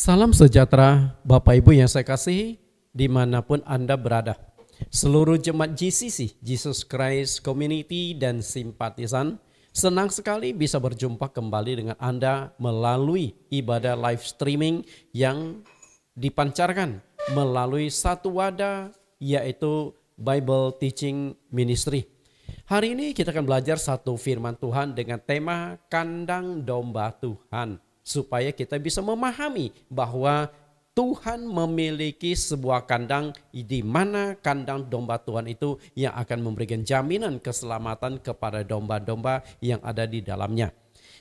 Salam sejahtera Bapak Ibu yang saya kasihi dimanapun Anda berada. Seluruh jemaat GCC, Jesus Christ Community dan simpatisan, senang sekali bisa berjumpa kembali dengan Anda melalui ibadah live streaming yang dipancarkan melalui satu wadah yaitu Bible Teaching Ministry. Hari ini kita akan belajar satu firman Tuhan dengan tema kandang domba Tuhan. Supaya kita bisa memahami bahwa Tuhan memiliki sebuah kandang di mana kandang domba Tuhan itu yang akan memberikan jaminan keselamatan kepada domba-domba yang ada di dalamnya.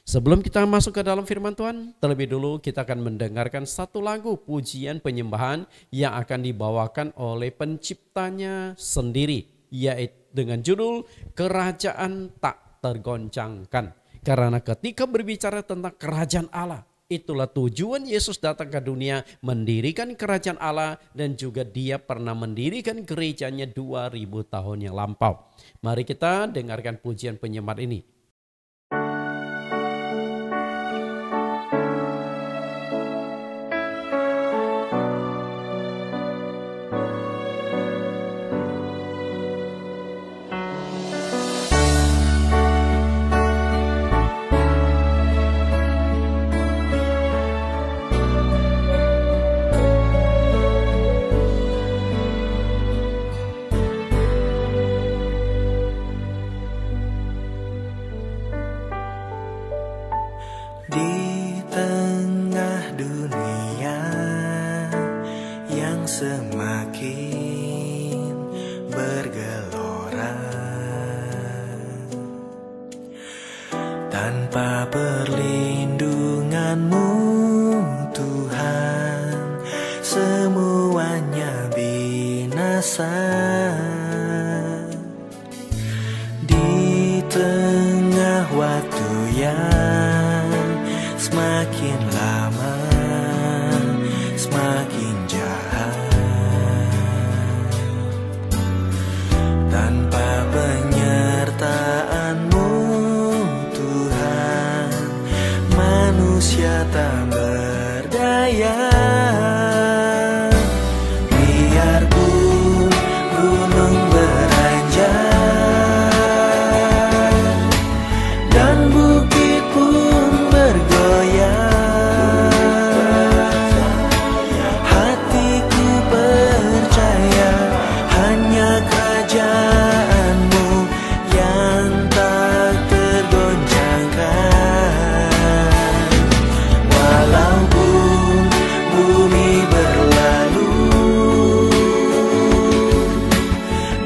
Sebelum kita masuk ke dalam firman Tuhan, terlebih dulu kita akan mendengarkan satu lagu pujian penyembahan yang akan dibawakan oleh penciptanya sendiri, yaitu dengan judul Kerajaan Tak Tergoncangkan. Karena ketika berbicara tentang kerajaan Allah, itulah tujuan Yesus datang ke dunia, mendirikan kerajaan Allah, dan juga dia pernah mendirikan gerejanya 2000 tahun yang lampau. Mari kita dengarkan pujian penyembahan ini. Tanpa perlindungan-Mu Tuhan, semuanya binasa. Di tengah waktu yang semakin lama, semakin jahat, tanpa penyertaan-Mu manusia tak berdaya. Biarpun gunung beranjak dan bukit pun bergoyang, hatiku percaya hanya kerajaan-Mu yang tak tergoncangkan. Walaupun bumi berlalu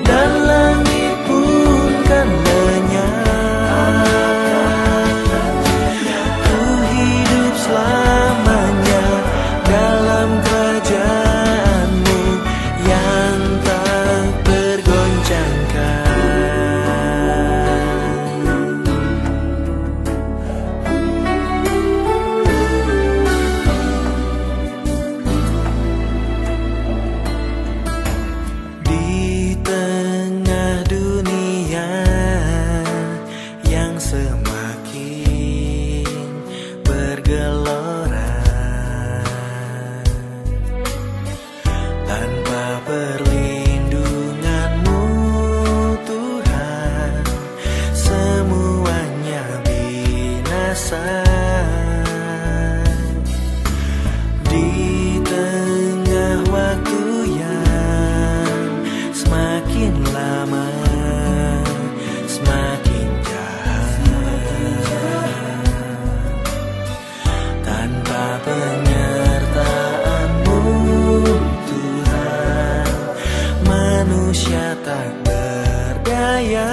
dan langit pun kan lenyap, ku hidup selamanya dalam kerajaan-Mu yang tak tergoncangkan. Di tengah dunia yang semakin bergelora, tanpa perlindungan-Mu Tuhan, semuanya binasa. Di tengah waktu yang semakin lama, semakin jahat, tanpa penyertaan-Mu Tuhan, manusia tak berdaya.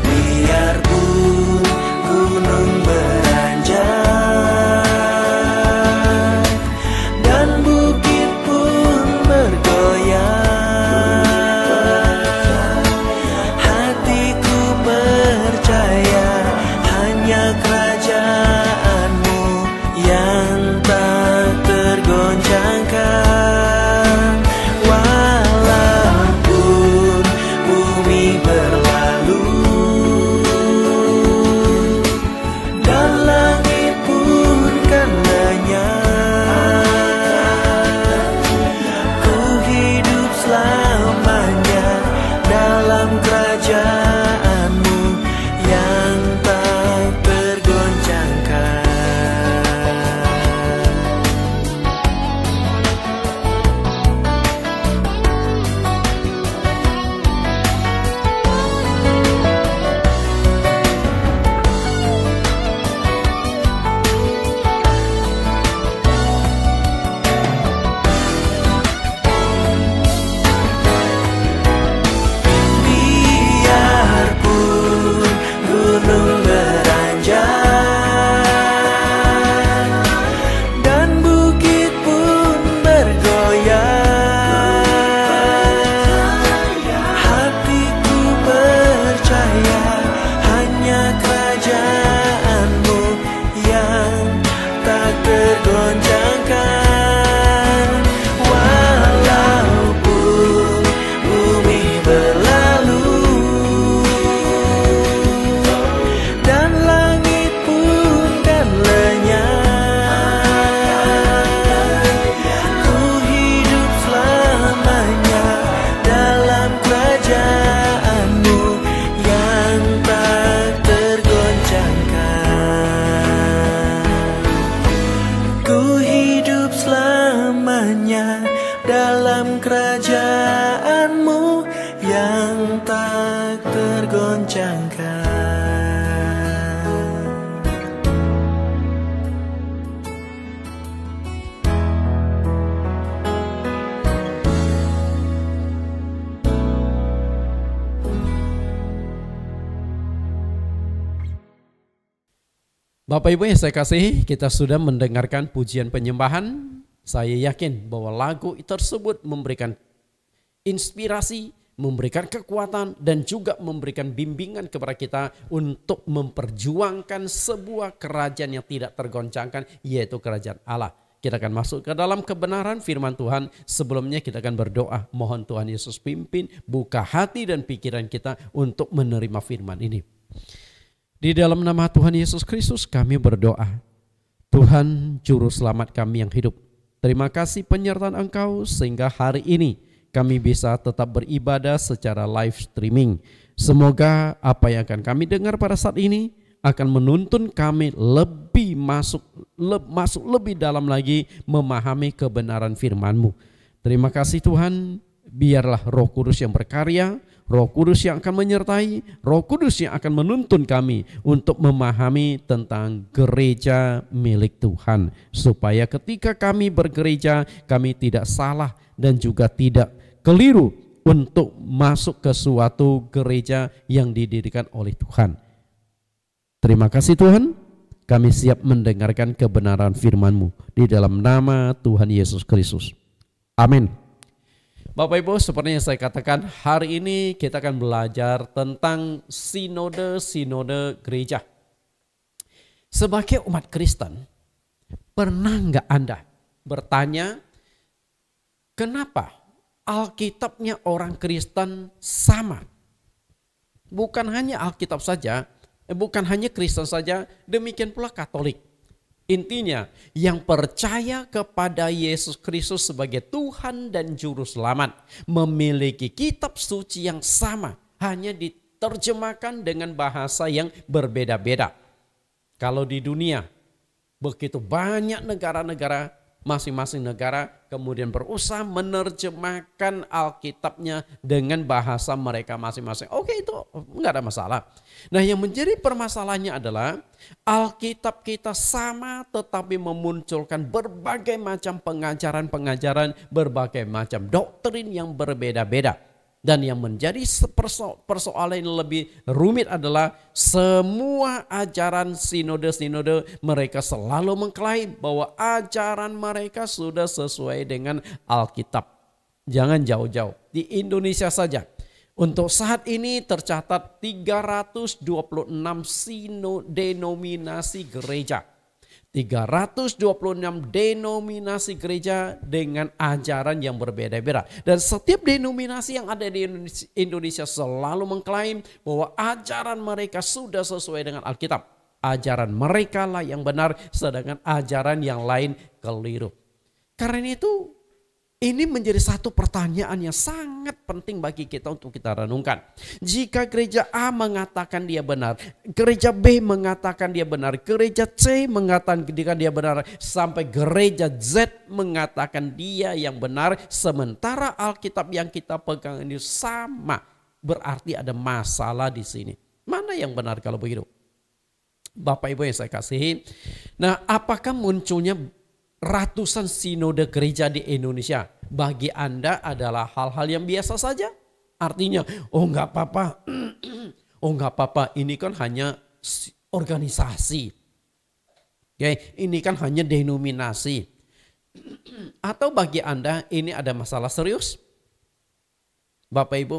Biarpun kerajaanmu yang tak tergoncangkan. Biarpun gunung beranjak dan bukit pun bergoyang, hatiku percaya hanya kerajaanmu yang tak tergoncangkan. Walaupun bumi berlalu dan langit pun kan lenyap, ku hidup selamanya dalam kerajaanmu yang tak tergoncangkan. Ku hidup selamanya dalam kerajaanmu yang tak tergoncangkan. Bapak Ibu yang saya kasihi, kita sudah mendengarkan pujian penyembahan. Saya yakin bahwa lagu tersebut memberikan inspirasi, memberikan kekuatan, dan juga memberikan bimbingan kepada kita untuk memperjuangkan sebuah kerajaan yang tidak tergoncangkan, yaitu kerajaan Allah. Kita akan masuk ke dalam kebenaran firman Tuhan. Sebelumnya kita akan berdoa, mohon Tuhan Yesus pimpin, buka hati dan pikiran kita untuk menerima firman ini. Di dalam nama Tuhan Yesus Kristus kami berdoa. Tuhan Juru Selamat kami yang hidup, terima kasih penyertaan Engkau sehingga hari ini kami bisa tetap beribadah secara live streaming. Semoga apa yang akan kami dengar pada saat ini akan menuntun kami lebih masuk lebih dalam lagi memahami kebenaran firman-Mu. Terima kasih Tuhan, biarlah Roh Kudus yang berkarya, Roh Kudus yang akan menyertai, Roh Kudus yang akan menuntun kami untuk memahami tentang gereja milik Tuhan. Supaya ketika kami bergereja, kami tidak salah dan juga tidak keliru untuk masuk ke suatu gereja yang didirikan oleh Tuhan. Terima kasih Tuhan, kami siap mendengarkan kebenaran firman-Mu di dalam nama Tuhan Yesus Kristus. Amin. Bapak Ibu, seperti yang saya katakan, hari ini kita akan belajar tentang sinode gereja. Sebagai umat Kristen, pernah nggak Anda bertanya, kenapa Alkitabnya orang Kristen sama? Bukan hanya Alkitab saja, bukan hanya Kristen saja, demikian pula Katolik. Intinya, yang percaya kepada Yesus Kristus sebagai Tuhan dan Juru Selamat memiliki kitab suci yang sama, hanya diterjemahkan dengan bahasa yang berbeda-beda. Kalau di dunia, begitu banyak negara-negara, masing-masing negara kemudian berusaha menerjemahkan Alkitabnya dengan bahasa mereka masing-masing. Oke, itu enggak ada masalah. Nah, yang menjadi permasalahannya adalah Alkitab kita sama tetapi memunculkan berbagai macam pengajaran-pengajaran, berbagai macam doktrin yang berbeda-beda. Dan yang menjadi persoalan yang lebih rumit adalah semua ajaran sinode-sinode mereka selalu mengklaim bahwa ajaran mereka sudah sesuai dengan Alkitab. Jangan jauh-jauh, di Indonesia saja. Untuk saat ini tercatat 326 denominasi gereja. 326 denominasi gereja dengan ajaran yang berbeda-beda. Dan setiap denominasi yang ada di Indonesia selalu mengklaim bahwa ajaran mereka sudah sesuai dengan Alkitab. Ajaran mereka lah yang benar, sedangkan ajaran yang lain keliru. Karena itu Ini menjadi satu pertanyaan yang sangat penting bagi kita untuk kita renungkan. Jika gereja A mengatakan dia benar, gereja B mengatakan dia benar, gereja C mengatakan dia benar, sampai gereja Z mengatakan dia yang benar, sementara Alkitab yang kita pegang ini sama, berarti ada masalah di sini. Mana yang benar kalau begitu? Bapak Ibu yang saya kasihi, nah apakah munculnya ratusan sinode gereja di Indonesia bagi Anda adalah hal-hal yang biasa saja? Artinya, oh nggak apa-apa, oh nggak apa-apa, ini kan hanya organisasi, oke, ini kan hanya denominasi. Atau bagi Anda ini ada masalah serius? Bapak Ibu,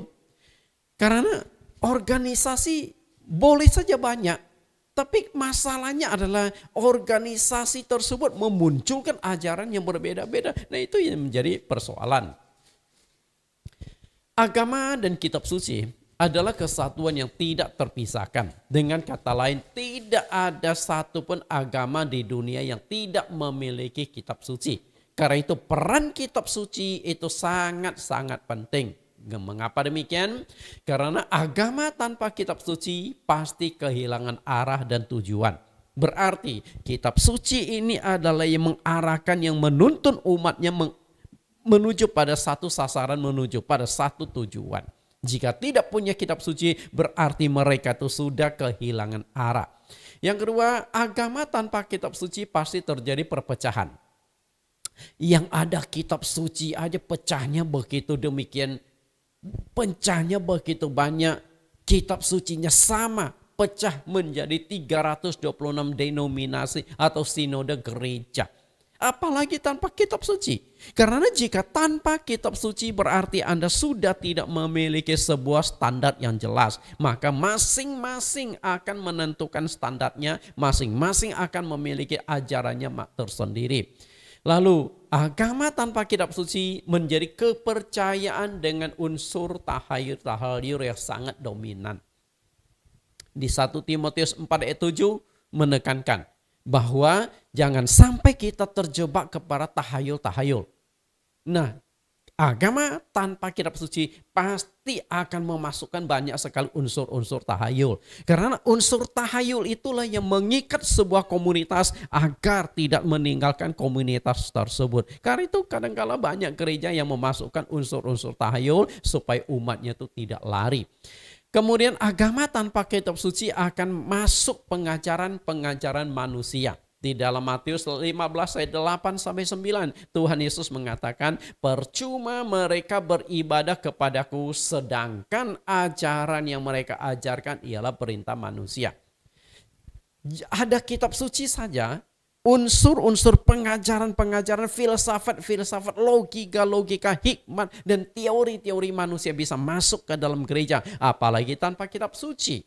karena organisasi boleh saja banyak, tapi masalahnya adalah organisasi tersebut memunculkan ajaran yang berbeda-beda. Nah, itu yang menjadi persoalan. Agama dan kitab suci adalah kesatuan yang tidak terpisahkan. Dengan kata lain, tidak ada satupun agama di dunia yang tidak memiliki kitab suci. Karena itu peran kitab suci itu sangat-sangat penting. Mengapa demikian? Karena agama tanpa kitab suci pasti kehilangan arah dan tujuan. Berarti kitab suci ini adalah yang mengarahkan, yang menuntun umatnya menuju pada satu sasaran, menuju pada satu tujuan. Jika tidak punya kitab suci, berarti mereka itu sudah kehilangan arah. Yang kedua, agama tanpa kitab suci pasti terjadi perpecahan. Yang ada kitab suci aja pecahnya begitu demikian, pecahnya begitu banyak, kitab sucinya sama, pecah menjadi 326 denominasi atau sinode gereja. Apalagi tanpa kitab suci. Karena jika tanpa kitab suci berarti Anda sudah tidak memiliki sebuah standar yang jelas. Maka masing-masing akan menentukan standarnya, masing-masing akan memiliki ajarannya tersendiri. Lalu agama tanpa kitab suci menjadi kepercayaan dengan unsur tahayul yang sangat dominan. Di 1 Timotius 4 ayat 7 menekankan bahwa jangan sampai kita terjebak kepada tahayul-tahayul. Nah, agama tanpa kitab suci pasti akan memasukkan banyak sekali unsur-unsur tahayul. Karena unsur tahayul itulah yang mengikat sebuah komunitas agar tidak meninggalkan komunitas tersebut. Karena itu kadang-kala banyak gereja yang memasukkan unsur-unsur tahayul supaya umatnya itu tidak lari. Kemudian agama tanpa kitab suci akan masuk pengajaran-pengajaran manusia. Di dalam Matius 15 ayat 8 sampai 9 Tuhan Yesus mengatakan, percuma mereka beribadah kepadaku sedangkan ajaran yang mereka ajarkan ialah perintah manusia. Ada kitab suci saja, unsur-unsur pengajaran-pengajaran, filsafat-filsafat, logika-logika, hikmat dan teori-teori manusia bisa masuk ke dalam gereja, apalagi tanpa kitab suci.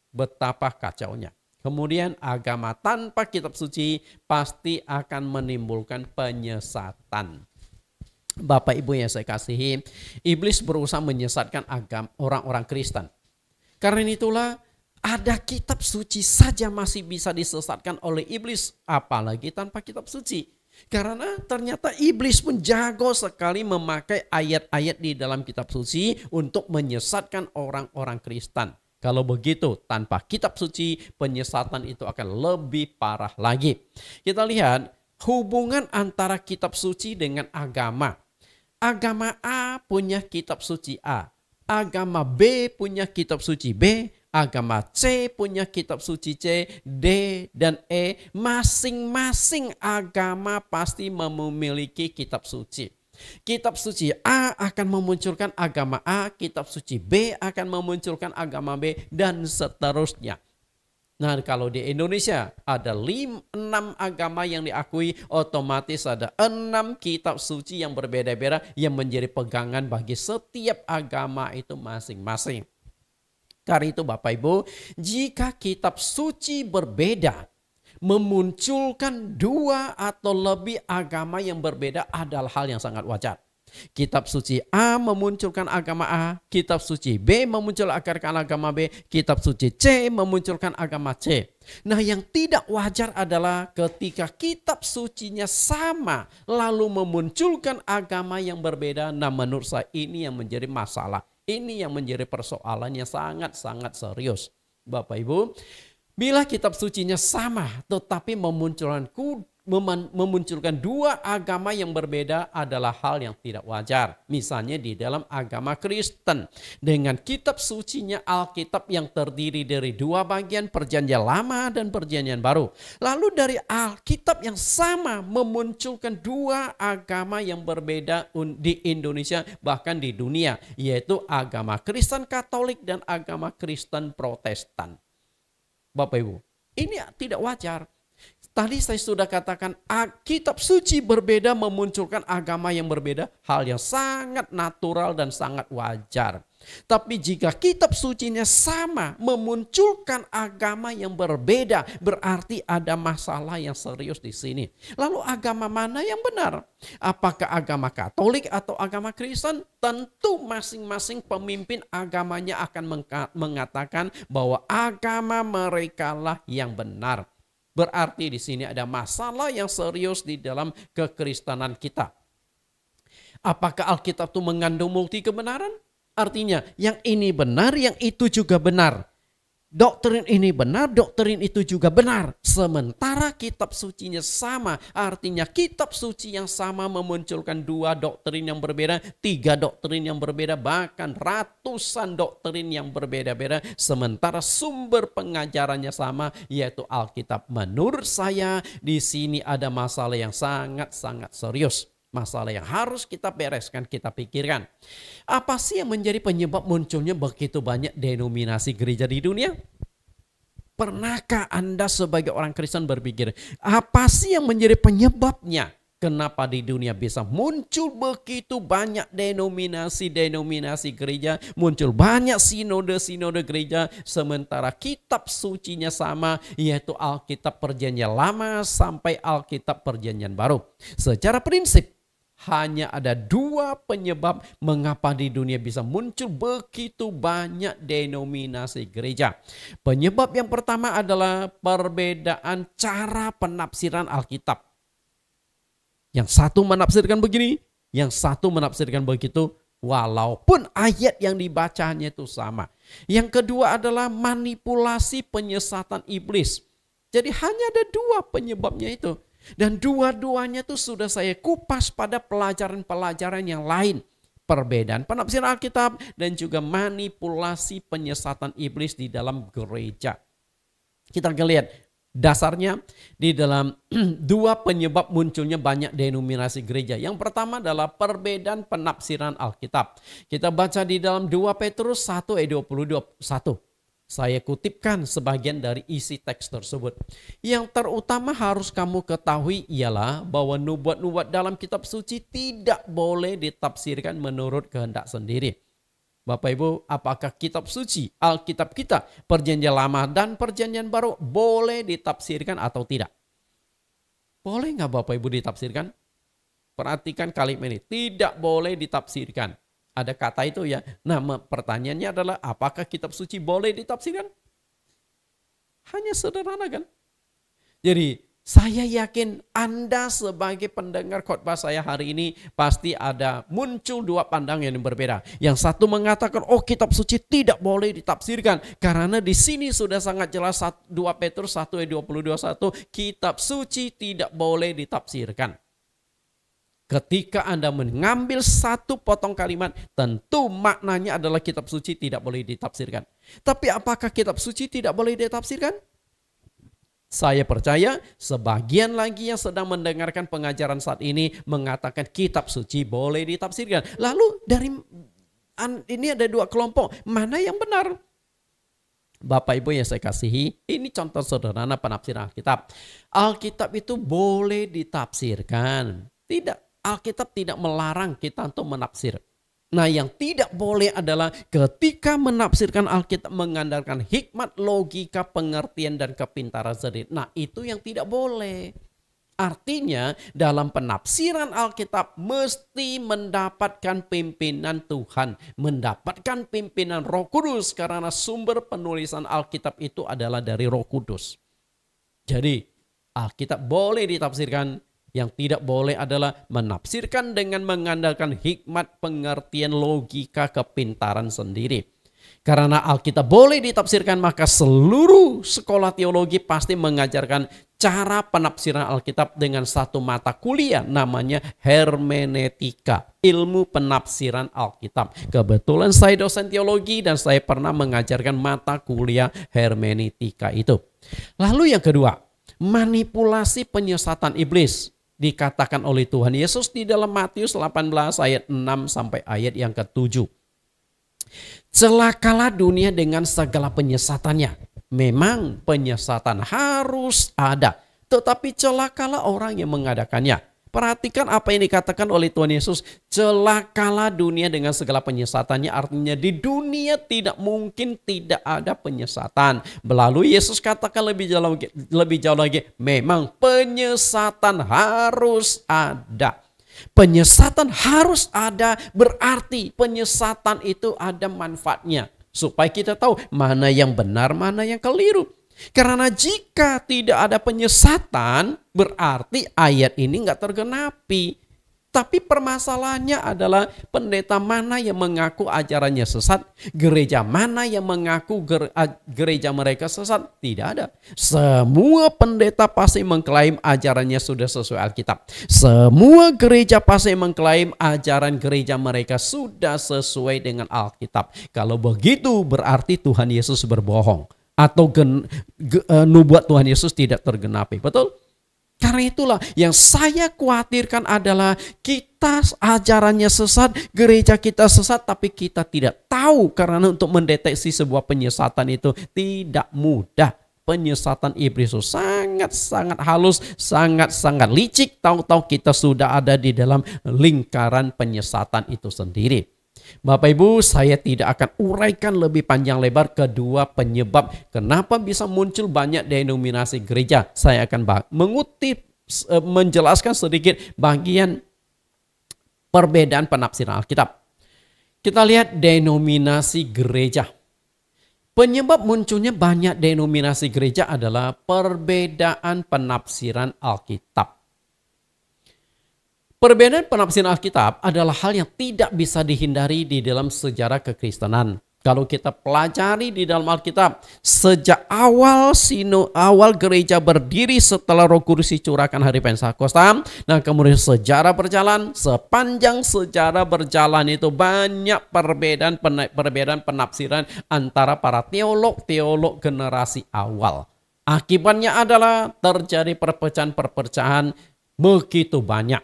Betapa kacaunya. Kemudian agama tanpa kitab suci pasti akan menimbulkan penyesatan. Bapak Ibu yang saya kasihi, iblis berusaha menyesatkan agama orang-orang Kristen. Karena itulah ada kitab suci saja masih bisa disesatkan oleh iblis, apalagi tanpa kitab suci. Karena ternyata iblis pun jago sekali memakai ayat-ayat di dalam kitab suci untuk menyesatkan orang-orang Kristen. Kalau begitu, tanpa kitab suci, penyesatan itu akan lebih parah lagi. Kita lihat hubungan antara kitab suci dengan agama. Agama A punya kitab suci A. Agama B punya kitab suci B. Agama C punya kitab suci C, D, dan E. Masing-masing agama pasti memiliki kitab suci. Kitab suci A akan memunculkan agama A, kitab suci B akan memunculkan agama B, dan seterusnya. Nah, kalau di Indonesia ada 6 agama yang diakui, otomatis ada 6 kitab suci yang berbeda-beda yang menjadi pegangan bagi setiap agama itu masing-masing. Karena itu Bapak Ibu, jika kitab suci berbeda, memunculkan 2 atau lebih agama yang berbeda adalah hal yang sangat wajar. Kitab suci A memunculkan agama A, kitab suci B memunculkan agama B, kitab suci C memunculkan agama C. Nah, yang tidak wajar adalah ketika kitab sucinya sama lalu memunculkan agama yang berbeda. Nah, menurut saya ini yang menjadi masalah. Ini yang menjadi persoalan yang sangat-sangat serius. Bapak Ibu, bila kitab sucinya sama tetapi memunculkan dua agama yang berbeda adalah hal yang tidak wajar. Misalnya di dalam agama Kristen dengan kitab sucinya Alkitab yang terdiri dari dua bagian, Perjanjian Lama dan Perjanjian Baru. Lalu dari Alkitab yang sama memunculkan dua agama yang berbeda di Indonesia bahkan di dunia, yaitu agama Kristen Katolik dan agama Kristen Protestan. Bapak Ibu, ini tidak wajar. Tadi saya sudah katakan kitab suci berbeda memunculkan agama yang berbeda, hal yang sangat natural dan sangat wajar. Tapi jika kitab sucinya sama memunculkan agama yang berbeda, berarti ada masalah yang serius di sini. Lalu agama mana yang benar? Apakah agama Katolik atau agama Kristen? Tentu masing-masing pemimpin agamanya akan mengatakan bahwa agama merekalah yang benar. Berarti di sini ada masalah yang serius di dalam kekristenan kita. Apakah Alkitab itu mengandung multi kebenaran? Artinya yang ini benar, yang itu juga benar. Doktrin ini benar, doktrin itu juga benar. Sementara kitab sucinya sama, artinya kitab suci yang sama memunculkan dua doktrin yang berbeda, tiga doktrin yang berbeda, bahkan ratusan doktrin yang berbeda-beda. Sementara sumber pengajarannya sama, yaitu Alkitab. Menurut saya di sini ada masalah yang sangat-sangat serius. Masalah yang harus kita bereskan, kita pikirkan. Apa sih yang menjadi penyebab munculnya begitu banyak denominasi gereja di dunia? Pernahkah Anda sebagai orang Kristen berpikir, apa sih yang menjadi penyebabnya? Kenapa di dunia bisa muncul begitu banyak denominasi gereja, muncul banyak sinode gereja, sementara kitab sucinya sama, yaitu Alkitab Perjanjian Lama sampai Alkitab Perjanjian Baru. Secara prinsip, hanya ada dua penyebab mengapa di dunia bisa muncul begitu banyak denominasi gereja. Penyebab yang pertama adalah perbedaan cara penafsiran Alkitab. Yang satu menafsirkan begini, yang satu menafsirkan begitu, walaupun ayat yang dibacanya itu sama. Yang kedua adalah manipulasi penyesatan iblis. Jadi hanya ada dua penyebabnya itu. Dan dua-duanya itu sudah saya kupas pada pelajaran-pelajaran yang lain. Perbedaan penafsiran Alkitab dan juga manipulasi penyesatan iblis di dalam gereja. Kita akan lihat dasarnya di dalam dua penyebab munculnya banyak denominasi gereja. Yang pertama adalah perbedaan penafsiran Alkitab. Kita baca di dalam 2 Petrus 1 ayat 21. Saya kutipkan sebagian dari isi teks tersebut. Yang terutama harus kamu ketahui ialah bahwa nubuat-nubuat dalam kitab suci tidak boleh ditafsirkan menurut kehendak sendiri. Bapak Ibu, apakah kitab suci, Alkitab kita, Perjanjian Lama dan Perjanjian Baru boleh ditafsirkan atau tidak? Boleh nggak Bapak Ibu ditafsirkan? Perhatikan kalimat ini, tidak boleh ditafsirkan. Ada kata itu ya. Nah, pertanyaannya adalah apakah kitab suci boleh ditafsirkan? Hanya sederhana kan? Jadi saya yakin Anda sebagai pendengar khotbah saya hari ini pasti ada muncul dua pandangan yang berbeda. Yang satu mengatakan kitab suci tidak boleh ditafsirkan karena di sini sudah sangat jelas 2 Petrus 1 ayat 21 kitab suci tidak boleh ditafsirkan. Ketika Anda mengambil satu potong kalimat, tentu maknanya adalah kitab suci tidak boleh ditafsirkan. Tapi apakah kitab suci tidak boleh ditafsirkan? Saya percaya sebagian lagi yang sedang mendengarkan pengajaran saat ini mengatakan kitab suci boleh ditafsirkan. Lalu dari ini ada dua kelompok, mana yang benar? Bapak Ibu yang saya kasihi, ini contoh sederhana penafsiran Alkitab. Alkitab itu boleh ditafsirkan. Tidak. Alkitab tidak melarang kita untuk menafsir. Nah, yang tidak boleh adalah ketika menafsirkan Alkitab mengandalkan hikmat, logika, pengertian, dan kepintaran sendiri. Nah, itu yang tidak boleh. Artinya dalam penafsiran Alkitab mesti mendapatkan pimpinan Tuhan, mendapatkan pimpinan Roh Kudus, karena sumber penulisan Alkitab itu adalah dari Roh Kudus. Jadi Alkitab boleh ditafsirkan, yang tidak boleh adalah menafsirkan dengan mengandalkan hikmat, pengertian, logika, kepintaran sendiri. Karena Alkitab boleh ditafsirkan, maka seluruh sekolah teologi pasti mengajarkan cara penafsiran Alkitab dengan satu mata kuliah, namanya hermeneutika, ilmu penafsiran Alkitab. Kebetulan saya dosen teologi dan saya pernah mengajarkan mata kuliah hermeneutika itu. Lalu yang kedua, manipulasi penyesatan iblis dikatakan oleh Tuhan Yesus di dalam Matius 18 ayat 6 sampai ayat yang ke-7. Celakalah dunia dengan segala penyesatannya. Memang penyesatan harus ada, tetapi celakalah orang yang mengadakannya. Perhatikan apa yang dikatakan oleh Tuhan Yesus. Celakalah dunia dengan segala penyesatannya. Artinya di dunia tidak mungkin tidak ada penyesatan. Lalu Yesus katakan lebih jauh lagi. Memang penyesatan harus ada. Penyesatan harus ada, berarti penyesatan itu ada manfaatnya. Supaya kita tahu mana yang benar, mana yang keliru. Karena jika tidak ada penyesatan, berarti ayat ini nggak tergenapi. Tapi permasalahannya adalah pendeta mana yang mengaku ajarannya sesat, gereja mana yang mengaku gereja mereka sesat, tidak ada. Semua pendeta pasti mengklaim ajarannya sudah sesuai Alkitab. Semua gereja pasti mengklaim ajaran gereja mereka sudah sesuai dengan Alkitab. Kalau begitu berarti Tuhan Yesus berbohong. Atau nubuat Tuhan Yesus tidak tergenapi, betul? Karena itulah yang saya khawatirkan adalah kita ajarannya sesat, gereja kita sesat, tapi kita tidak tahu. Karena untuk mendeteksi sebuah penyesatan itu tidak mudah. Penyesatan iblis itu sangat-sangat halus, sangat-sangat licik. Tahu-tahu kita sudah ada di dalam lingkaran penyesatan itu sendiri. Bapak Ibu, saya tidak akan uraikan lebih panjang lebar kedua penyebab kenapa bisa muncul banyak denominasi gereja. Saya akan menjelaskan sedikit bagian perbedaan penafsiran Alkitab. Kita lihat denominasi gereja. Penyebab munculnya banyak denominasi gereja adalah perbedaan penafsiran Alkitab. Perbedaan penafsiran Alkitab adalah hal yang tidak bisa dihindari di dalam sejarah kekristenan. Kalau kita pelajari di dalam Alkitab, sejak awal gereja berdiri setelah Roh Kudus dicurahkan hari Pentakosta, nah kemudian sejarah berjalan, sepanjang sejarah berjalan itu banyak perbedaan penafsiran antara para teolog generasi awal. Akibatnya adalah terjadi perpecahan begitu banyak.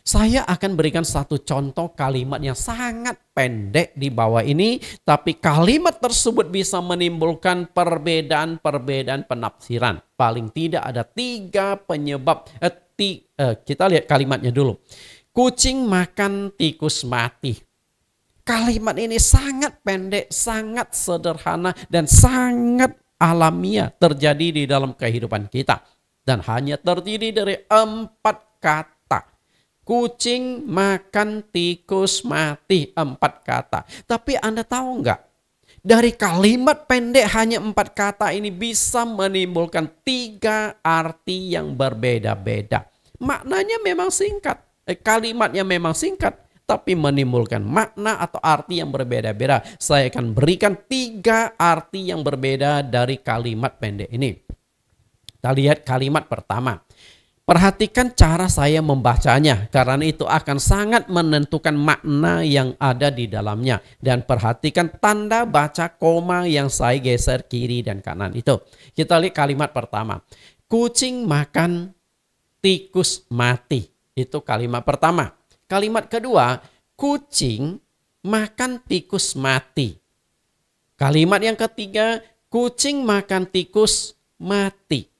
Saya akan berikan satu contoh kalimat yang sangat pendek di bawah ini, tapi kalimat tersebut bisa menimbulkan perbedaan penafsiran. Paling tidak ada 3 penyebab. Kita lihat kalimatnya dulu. Kucing makan tikus mati. Kalimat ini sangat pendek, sangat sederhana, dan sangat alamiah terjadi di dalam kehidupan kita. Dan hanya terdiri dari 4 kata. Kucing makan tikus mati, 4 kata. Tapi Anda tahu nggak? Dari kalimat pendek hanya 4 kata ini bisa menimbulkan 3 arti yang berbeda-beda. Maknanya memang singkat. Kalimatnya memang singkat, tapi menimbulkan makna atau arti yang berbeda-beda. Saya akan berikan 3 arti yang berbeda dari kalimat pendek ini. Kita lihat kalimat pertama. Perhatikan cara saya membacanya, karena itu akan sangat menentukan makna yang ada di dalamnya. Dan perhatikan tanda baca koma yang saya geser kiri dan kanan itu. Kita lihat kalimat pertama. Kucing makan tikus mati. Itu kalimat pertama. Kalimat kedua, kucing makan tikus mati. Kalimat yang ketiga, kucing makan tikus mati.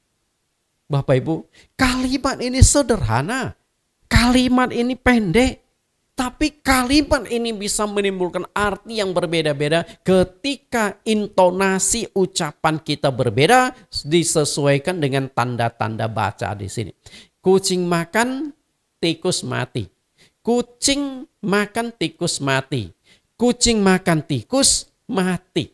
Bapak Ibu, kalimat ini sederhana, kalimat ini pendek, tapi kalimat ini bisa menimbulkan arti yang berbeda-beda ketika intonasi ucapan kita berbeda, disesuaikan dengan tanda-tanda baca di sini. Kucing makan, tikus mati. Kucing makan, tikus mati. Kucing makan tikus, mati.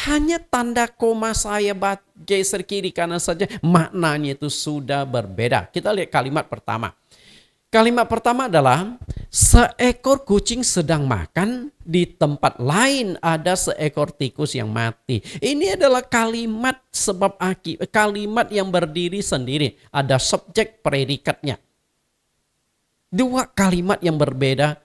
Hanya tanda koma saya geser kiri kanan saja, maknanya itu sudah berbeda. Kita lihat kalimat pertama. Kalimat pertama adalah seekor kucing sedang makan, di tempat lain ada seekor tikus yang mati. Ini adalah kalimat sebab akibat, kalimat yang berdiri sendiri. Ada subjek predikatnya. Dua kalimat yang berbeda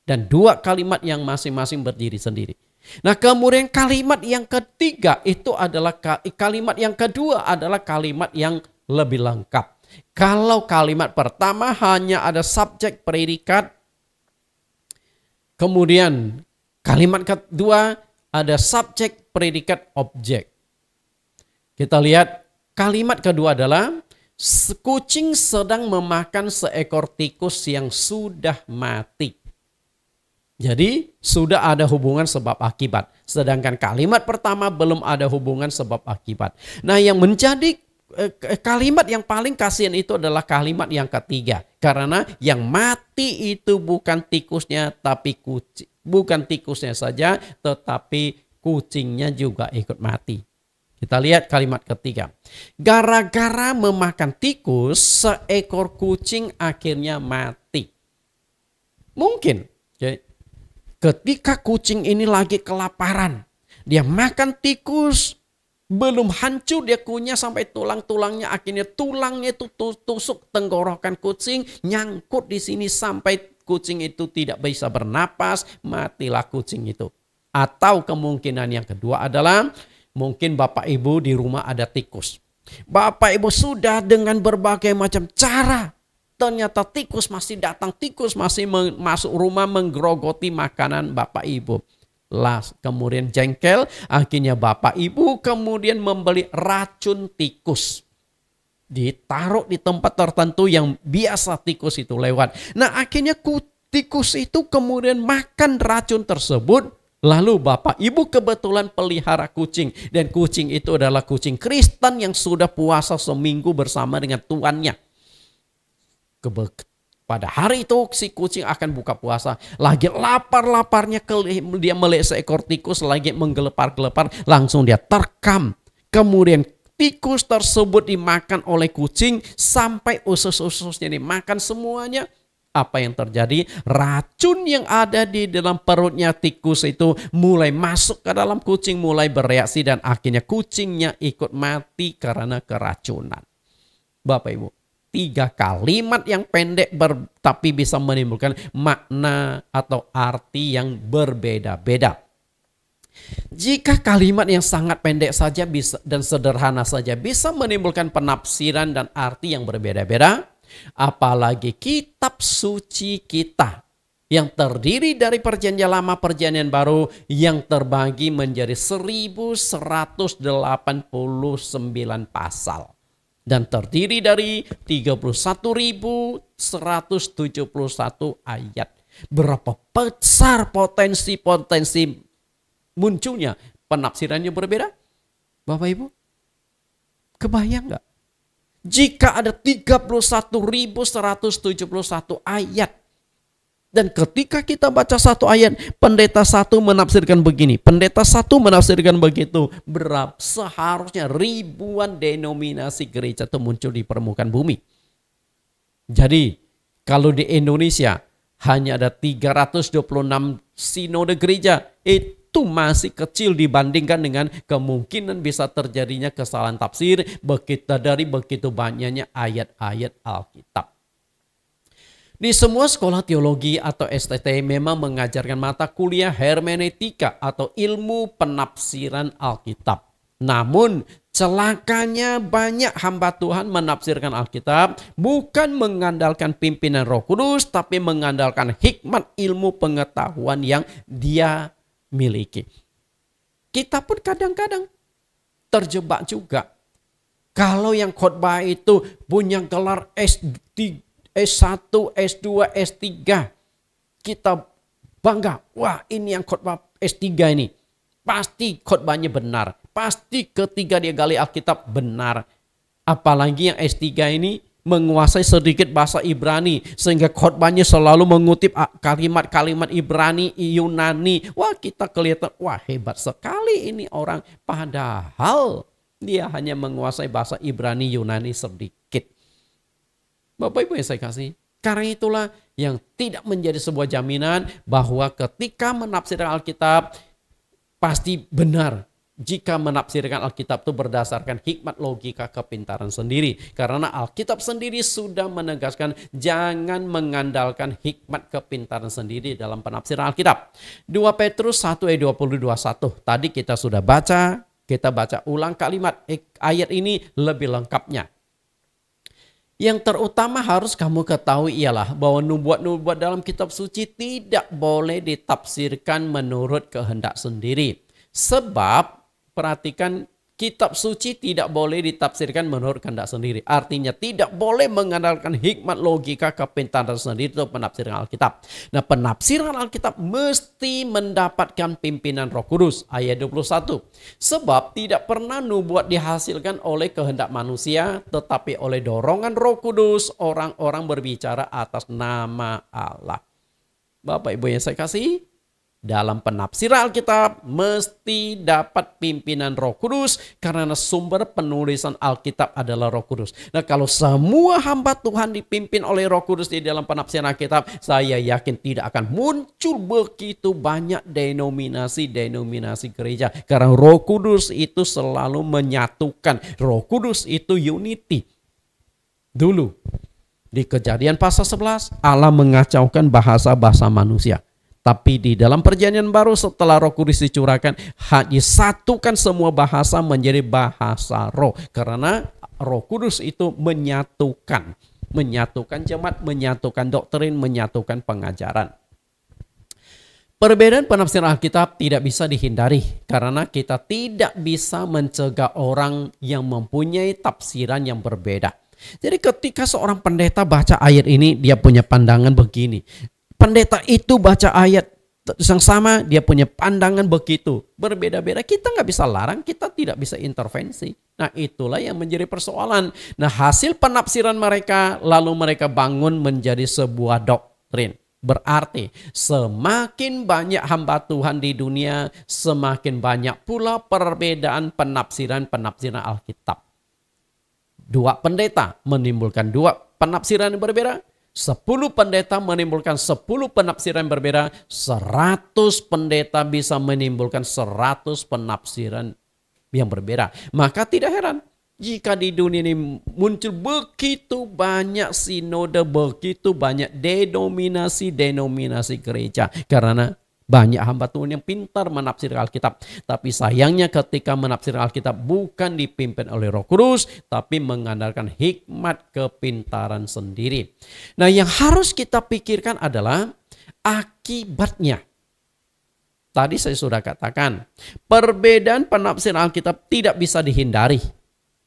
dan dua kalimat yang masing-masing berdiri sendiri. Nah, kemudian kalimat yang ketiga itu adalah kalimat yang kedua adalah kalimat yang lebih lengkap. Kalau kalimat pertama hanya ada subjek predikat, kemudian kalimat kedua ada subjek predikat objek. Kita lihat kalimat kedua adalah kucing sedang memakan seekor tikus yang sudah mati. Jadi sudah ada hubungan sebab akibat. Sedangkan kalimat pertama belum ada hubungan sebab akibat. Nah, yang menjadi kalimat yang paling kasihan itu adalah kalimat yang ketiga. Karena yang mati itu bukan tikusnya tapi kucing. Bukan tikusnya saja tetapi kucingnya juga ikut mati. Kita lihat kalimat ketiga. Gara-gara memakan tikus, seekor kucing akhirnya mati. Mungkin ketika kucing ini lagi kelaparan, dia makan tikus, belum hancur dia kunyah sampai tulang-tulangnya, akhirnya tulangnya itu tusuk tenggorokan kucing, nyangkut di sini sampai kucing itu tidak bisa bernapas, matilah kucing itu. Atau kemungkinan yang kedua adalah mungkin Bapak Ibu di rumah ada tikus. Bapak Ibu sudah dengan berbagai macam cara, ternyata tikus masih datang, tikus masih masuk rumah menggerogoti makanan Bapak Ibu. Kemudian jengkel, akhirnya Bapak Ibu kemudian membeli racun tikus. Ditaruh di tempat tertentu yang biasa tikus itu lewat. Nah, akhirnya tikus itu kemudian makan racun tersebut. Lalu Bapak Ibu kebetulan pelihara kucing. Dan kucing itu adalah kucing Kristen yang sudah puasa seminggu bersama dengan tuannya. Pada hari itu si kucing akan buka puasa. Lagi lapar-laparnya dia melihat seekor tikus lagi menggelepar-gelepar. Langsung dia terkam. Kemudian tikus tersebut dimakan oleh kucing sampai usus-ususnya dimakan semuanya. Apa yang terjadi? Racun yang ada di dalam perutnya tikus itu mulai masuk ke dalam kucing, mulai bereaksi dan akhirnya kucingnya ikut mati karena keracunan. Bapak Ibu, 3 kalimat yang pendek tapi bisa menimbulkan makna atau arti yang berbeda-beda. Jika kalimat yang sangat pendek saja bisa dan sederhana saja bisa menimbulkan penafsiran dan arti yang berbeda-beda, apalagi kitab suci kita yang terdiri dari perjanjian lama perjanjian baru yang terbagi menjadi 1189 pasal dan terdiri dari 31.171 ayat. Berapa besar potensi munculnya penafsirannya berbeda? Bapak Ibu, kebayang nggak? Jika ada 31.171 ayat. Dan ketika kita baca satu ayat, pendeta satu menafsirkan begini, pendeta satu menafsirkan begitu. Seharusnya ribuan denominasi gereja itu muncul di permukaan bumi. Jadi kalau di Indonesia hanya ada 326 sinode gereja, itu masih kecil dibandingkan dengan kemungkinan bisa terjadinya kesalahan tafsir dari begitu banyaknya ayat-ayat Alkitab. Di semua sekolah teologi atau STT memang mengajarkan mata kuliah hermeneutika atau ilmu penafsiran Alkitab. Namun celakanya banyak hamba Tuhan menafsirkan Alkitab bukan mengandalkan pimpinan Roh Kudus, tapi mengandalkan hikmat ilmu pengetahuan yang dia miliki. Kita pun kadang-kadang terjebak juga. Kalau yang khotbah itu punya gelar S1, S2, S3, kita bangga. Wah, ini yang khotbah S3 ini. Pasti khotbahnya benar. Pasti ketika dia gali Alkitab benar. Apalagi yang S3 ini menguasai sedikit bahasa Ibrani, sehingga khotbahnya selalu mengutip kalimat-kalimat Ibrani, Yunani. Wah, kita kelihatan, wah hebat sekali ini orang. Padahal dia hanya menguasai bahasa Ibrani, Yunani sedikit. Bapak Ibu yang saya kasih, karena itulah yang tidak menjadi sebuah jaminan bahwa ketika menafsirkan Alkitab pasti benar. Jika menafsirkan Alkitab itu berdasarkan hikmat, logika, kepintaran sendiri. Karena Alkitab sendiri sudah menegaskan jangan mengandalkan hikmat, kepintaran sendiri dalam penafsiran Alkitab. 2 Petrus 1 ayat 22:1. Tadi kita sudah baca, kita baca ulang kalimat ayat ini lebih lengkapnya. Yang terutama harus kamu ketahui ialah bahwa nubuat-nubuat dalam kitab suci tidak boleh ditafsirkan menurut kehendak sendiri. Sebab perhatikan, kitab suci tidak boleh ditafsirkan menurut kehendak sendiri. Artinya tidak boleh mengandalkan hikmat, logika, kepintaran sendiri untuk penafsiran Alkitab. Nah, penafsiran Alkitab mesti mendapatkan pimpinan Roh Kudus. Ayat 21. Sebab tidak pernah nubuat dihasilkan oleh kehendak manusia, tetapi oleh dorongan Roh Kudus orang-orang berbicara atas nama Allah. Bapak Ibu yang saya kasih, dalam penafsiran Alkitab mesti dapat pimpinan Roh Kudus karena sumber penulisan Alkitab adalah Roh Kudus. Nah, kalau semua hamba Tuhan dipimpin oleh Roh Kudus di dalam penafsiran Alkitab, saya yakin tidak akan muncul begitu banyak denominasi gereja. Karena Roh Kudus itu selalu menyatukan. Roh Kudus itu unity. Dulu di Kejadian pasal 11 Allah mengacaukan bahasa-bahasa manusia. Tapi di dalam perjanjian baru setelah Roh Kudus dicurahkan, disatukan semua bahasa menjadi bahasa roh. Karena Roh Kudus itu menyatukan jemaat, menyatukan doktrin, menyatukan pengajaran. Perbedaan penafsiran Alkitab tidak bisa dihindari karena kita tidak bisa mencegah orang yang mempunyai tafsiran yang berbeda. Jadi ketika seorang pendeta baca ayat ini, dia punya pandangan begini. Pendeta itu baca ayat yang sama, dia punya pandangan begitu. Berbeda-beda, kita nggak bisa larang, kita tidak bisa intervensi. Nah, itulah yang menjadi persoalan. Nah, hasil penafsiran mereka, lalu mereka bangun menjadi sebuah doktrin. Berarti semakin banyak hamba Tuhan di dunia, semakin banyak pula perbedaan penafsiran Alkitab. Dua pendeta menimbulkan dua penafsiran yang berbeda. 10 pendeta menimbulkan 10 penafsiran berbeda, 100 pendeta bisa menimbulkan 100 penafsiran yang berbeda. Maka tidak heran jika di dunia ini muncul begitu banyak sinode, begitu banyak denominasi gereja. Karena banyak hamba Tuhan yang pintar menafsirkan Alkitab. Tapi sayangnya ketika menafsirkan Alkitab bukan dipimpin oleh Roh Kudus, tapi mengandalkan hikmat, kepintaran sendiri. Nah, yang harus kita pikirkan adalah akibatnya. Tadi saya sudah katakan, perbedaan penafsiran Alkitab tidak bisa dihindari.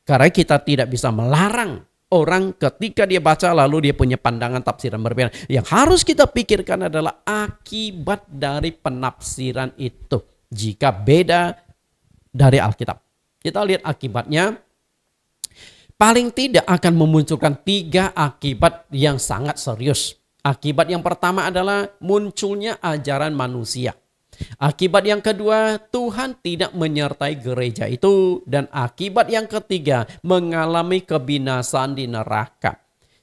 Karena kita tidak bisa melarang orang ketika dia baca lalu dia punya pandangan tafsiran berbeda. Yang harus kita pikirkan adalah akibat dari penafsiran itu jika beda dari Alkitab. Kita lihat akibatnya. Paling tidak akan memunculkan 3 akibat yang sangat serius. Akibat yang pertama adalah munculnya ajaran manusia. Akibat yang kedua, Tuhan tidak menyertai gereja itu. Dan akibat yang ketiga, mengalami kebinasaan di neraka.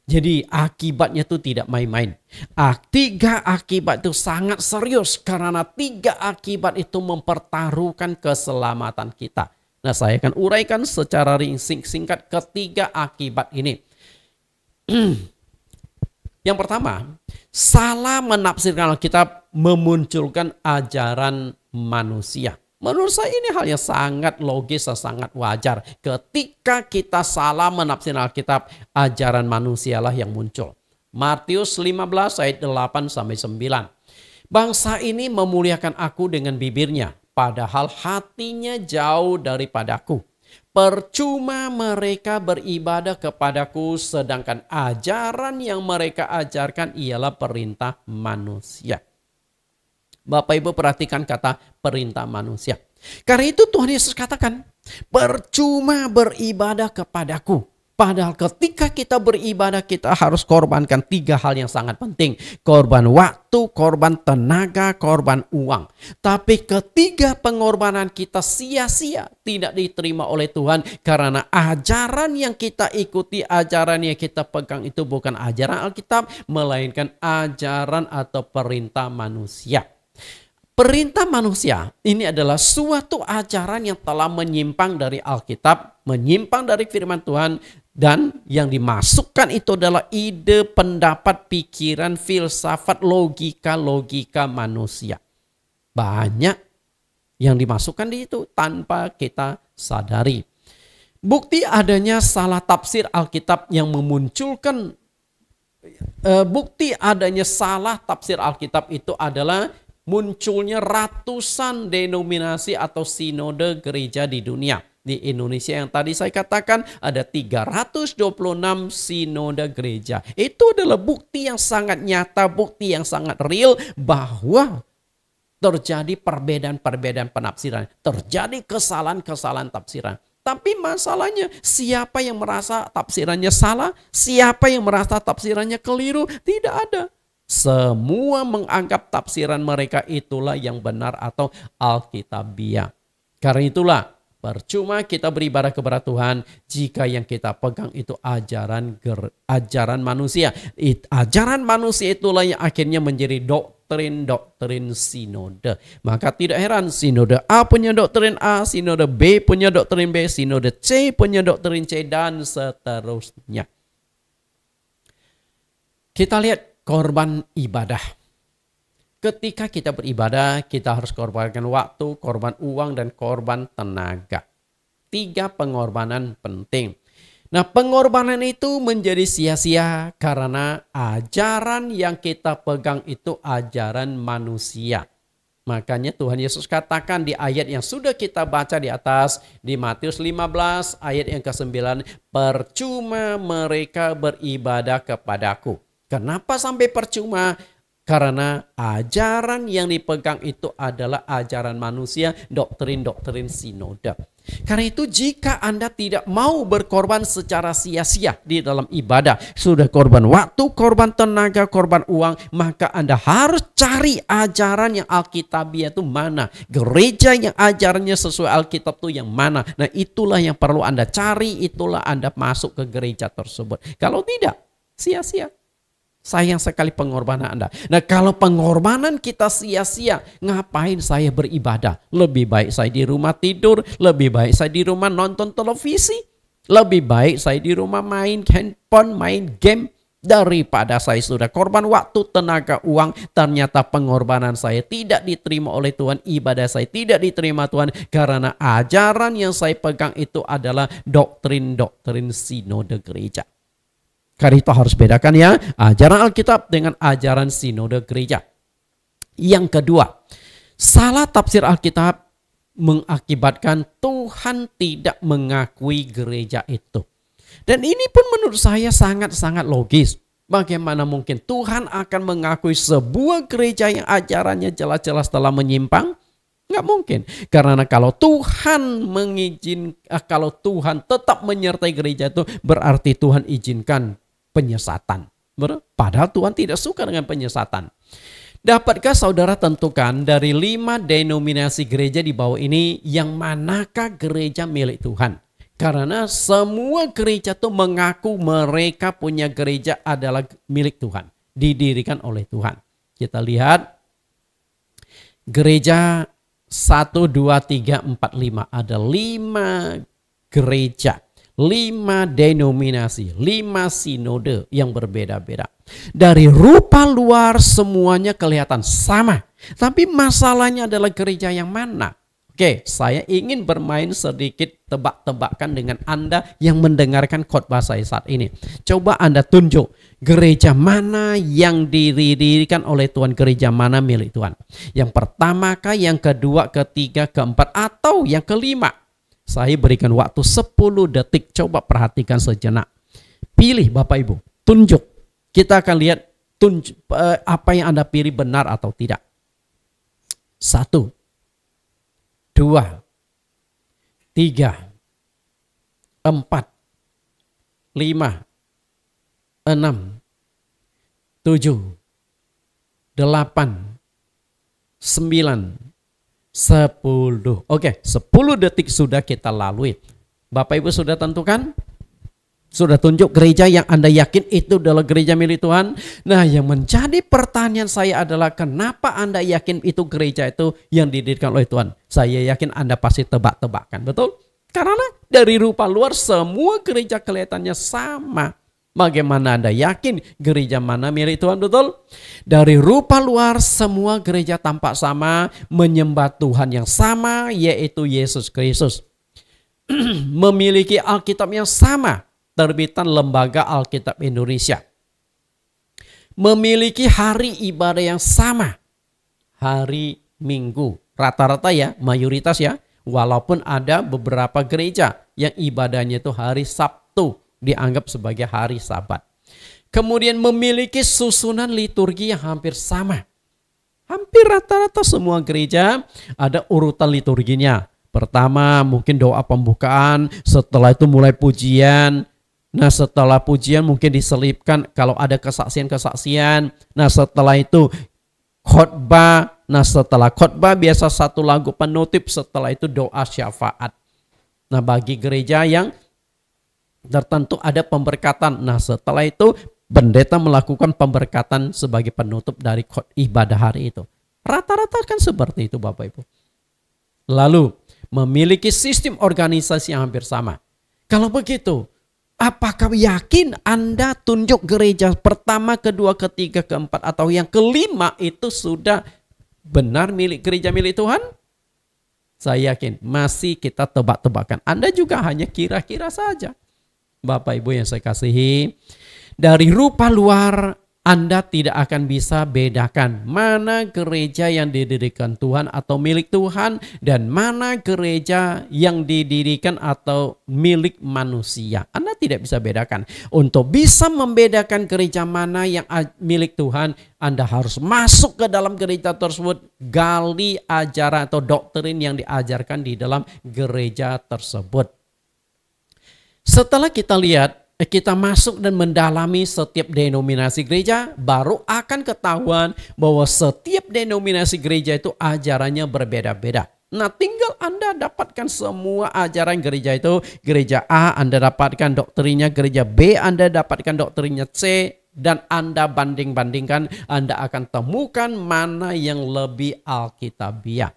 Jadi akibatnya itu tidak main-main. 3 akibat itu sangat serius. Karena 3 akibat itu mempertaruhkan keselamatan kita. Nah, saya akan uraikan secara singkat ketiga akibat ini. Yang pertama, salah menafsirkan Alkitab memunculkan ajaran manusia. Menurut saya ini hal yang sangat logis dan sangat wajar. Ketika kita salah menafsirkan Alkitab, ajaran manusialah yang muncul. Matius 15 ayat 8-9. Bangsa ini memuliakan aku dengan bibirnya, padahal hatinya jauh daripadaku. Percuma mereka beribadah kepadaku, sedangkan ajaran yang mereka ajarkan ialah perintah manusia. Bapak Ibu perhatikan kata perintah manusia. Karena itu Tuhan Yesus katakan, percuma beribadah kepadaku. Padahal ketika kita beribadah kita harus korbankan 3 hal yang sangat penting. Korban waktu, korban tenaga, korban uang. Tapi ketiga pengorbanan kita sia-sia, tidak diterima oleh Tuhan. Karena ajaran yang kita ikuti, ajaran yang kita pegang itu bukan ajaran Alkitab, melainkan ajaran atau perintah manusia. Perintah manusia ini adalah suatu ajaran yang telah menyimpang dari Alkitab, menyimpang dari firman Tuhan, dan yang dimasukkan itu adalah ide, pendapat, pikiran, filsafat, logika manusia. Banyak yang dimasukkan di itu tanpa kita sadari. Bukti adanya salah tafsir Alkitab yang memunculkan bukti adanya salah tafsir Alkitab itu adalah munculnya ratusan denominasi atau sinode gereja di dunia. Di Indonesia yang tadi saya katakan ada 326 sinode gereja. Itu adalah bukti yang sangat nyata, bukti yang sangat real bahwa terjadi perbedaan-perbedaan penafsiran, terjadi kesalahan-kesalahan tafsiran. Tapi masalahnya siapa yang merasa tafsirannya salah, siapa yang merasa tafsirannya keliru, tidak ada. Semua menganggap tafsiran mereka itulah yang benar atau Alkitabiah. Karena itulah percuma kita beribadah kepada Tuhan jika yang kita pegang itu ajaran manusia. Ajaran manusia itulah yang akhirnya menjadi doktrin sinode. Maka tidak heran sinode A punya doktrin A, sinode B punya doktrin B, sinode C punya doktrin C, dan seterusnya. Kita lihat korban ibadah. Ketika kita beribadah, kita harus korbankan waktu, korban uang, dan korban tenaga. 3 pengorbanan penting. Nah, pengorbanan itu menjadi sia-sia karena ajaran yang kita pegang itu ajaran manusia. Makanya Tuhan Yesus katakan di ayat yang sudah kita baca di atas, di Matius 15 ayat yang ke-9, percuma mereka beribadah kepadaku. Kenapa sampai percuma? Karena ajaran yang dipegang itu adalah ajaran manusia, doktrin-doktrin sinode. Karena itu jika Anda tidak mau berkorban secara sia-sia di dalam ibadah, sudah korban waktu, korban tenaga, korban uang, maka Anda harus cari ajaran yang Alkitabiah itu mana. Gereja yang ajarannya sesuai Alkitab itu yang mana. Nah, itulah yang perlu Anda cari, itulah Anda masuk ke gereja tersebut. Kalau tidak, sia-sia. Sayang sekali pengorbanan Anda. Nah, kalau pengorbanan kita sia-sia, ngapain saya beribadah? Lebih baik saya di rumah tidur, lebih baik saya di rumah nonton televisi, lebih baik saya di rumah main handphone, main game, daripada saya sudah korban waktu, tenaga, uang, ternyata pengorbanan saya tidak diterima oleh Tuhan, ibadah saya tidak diterima Tuhan, karena ajaran yang saya pegang itu adalah doktrin-doktrin sinode gereja. Karena itu harus bedakan ya, ajaran Alkitab dengan ajaran sinode gereja. Yang kedua, salah tafsir Alkitab mengakibatkan Tuhan tidak mengakui gereja itu. Dan ini pun menurut saya sangat-sangat logis. Bagaimana mungkin Tuhan akan mengakui sebuah gereja yang ajarannya jelas-jelas telah menyimpang? Nggak mungkin. Karena kalau Tuhan kalau Tuhan tetap menyertai gereja itu, berarti Tuhan izinkan penyesatan. Padahal Tuhan tidak suka dengan penyesatan. Dapatkah saudara tentukan dari 5 denominasi gereja di bawah ini yang manakah gereja milik Tuhan? Karena semua gereja itu mengaku mereka punya gereja adalah milik Tuhan, didirikan oleh Tuhan. Kita lihat gereja 1, 2, 3, 4, 5. Ada 5 gereja, 5 denominasi, 5 sinode yang berbeda-beda. Dari rupa luar semuanya kelihatan sama. Tapi masalahnya adalah gereja yang mana? Oke, saya ingin bermain sedikit tebak-tebakan dengan Anda yang mendengarkan khotbah saya saat ini. Coba Anda tunjuk gereja mana yang didirikan oleh Tuhan, gereja mana milik Tuhan. Yang pertama kah, yang kedua, ketiga, keempat, atau yang kelima? Saya berikan waktu 10 detik, coba perhatikan sejenak. Pilih Bapak Ibu, tunjuk. Kita akan lihat apa yang Anda pilih benar atau tidak. 1, 2, 3, 4, 5, 6, 7, 8, 9, 10. Oke, 10 detik sudah kita lalui. Bapak Ibu sudah tentukan? Sudah tunjuk gereja yang Anda yakin itu adalah gereja milik Tuhan? Nah, yang menjadi pertanyaan saya adalah kenapa Anda yakin itu gereja itu yang didirikan oleh Tuhan? Saya yakin Anda pasti tebak-tebakan, betul? Karena dari rupa luar semua gereja kelihatannya sama. Bagaimana Anda yakin gereja mana milik Tuhan, betul? Dari rupa luar semua gereja tampak sama, menyembah Tuhan yang sama, yaitu Yesus Kristus. Memiliki Alkitab yang sama, terbitan Lembaga Alkitab Indonesia. Memiliki hari ibadah yang sama, hari Minggu. Rata-rata ya, mayoritas ya, walaupun ada beberapa gereja yang ibadahnya itu hari Sabtu, dianggap sebagai hari Sabat. Kemudian memiliki susunan liturgi yang hampir sama. Hampir rata-rata semua gereja ada urutan liturginya. Pertama mungkin doa pembukaan, setelah itu mulai pujian. Nah, setelah pujian mungkin diselipkan kalau ada kesaksian-kesaksian. Nah, setelah itu khotbah. Nah, setelah khotbah biasa satu lagu penutup, setelah itu doa syafaat. Nah, bagi gereja yang tertentu ada pemberkatan. Nah, setelah itu pendeta melakukan pemberkatan sebagai penutup dari ibadah hari itu. Rata-rata kan seperti itu Bapak Ibu. Lalu memiliki sistem organisasi yang hampir sama. Kalau begitu, apakah yakin Anda tunjuk gereja pertama, kedua, ketiga, keempat atau yang kelima itu sudah benar gereja milik Tuhan? Saya yakin masih kita tebak-tebakan. Anda juga hanya kira-kira saja. Bapak Ibu yang saya kasihi, dari rupa luar Anda tidak akan bisa bedakan mana gereja yang didirikan Tuhan atau milik Tuhan dan mana gereja yang didirikan atau milik manusia. Anda tidak bisa bedakan. Untuk bisa membedakan gereja mana yang milik Tuhan, Anda harus masuk ke dalam gereja tersebut, gali ajaran atau doktrin yang diajarkan di dalam gereja tersebut. Setelah kita lihat, kita masuk dan mendalami setiap denominasi gereja, baru akan ketahuan bahwa setiap denominasi gereja itu ajarannya berbeda-beda. Nah, tinggal Anda dapatkan semua ajaran gereja itu. Gereja A Anda dapatkan doktrinnya, gereja B Anda dapatkan doktrinnya C, dan Anda banding-bandingkan, Anda akan temukan mana yang lebih alkitabiah.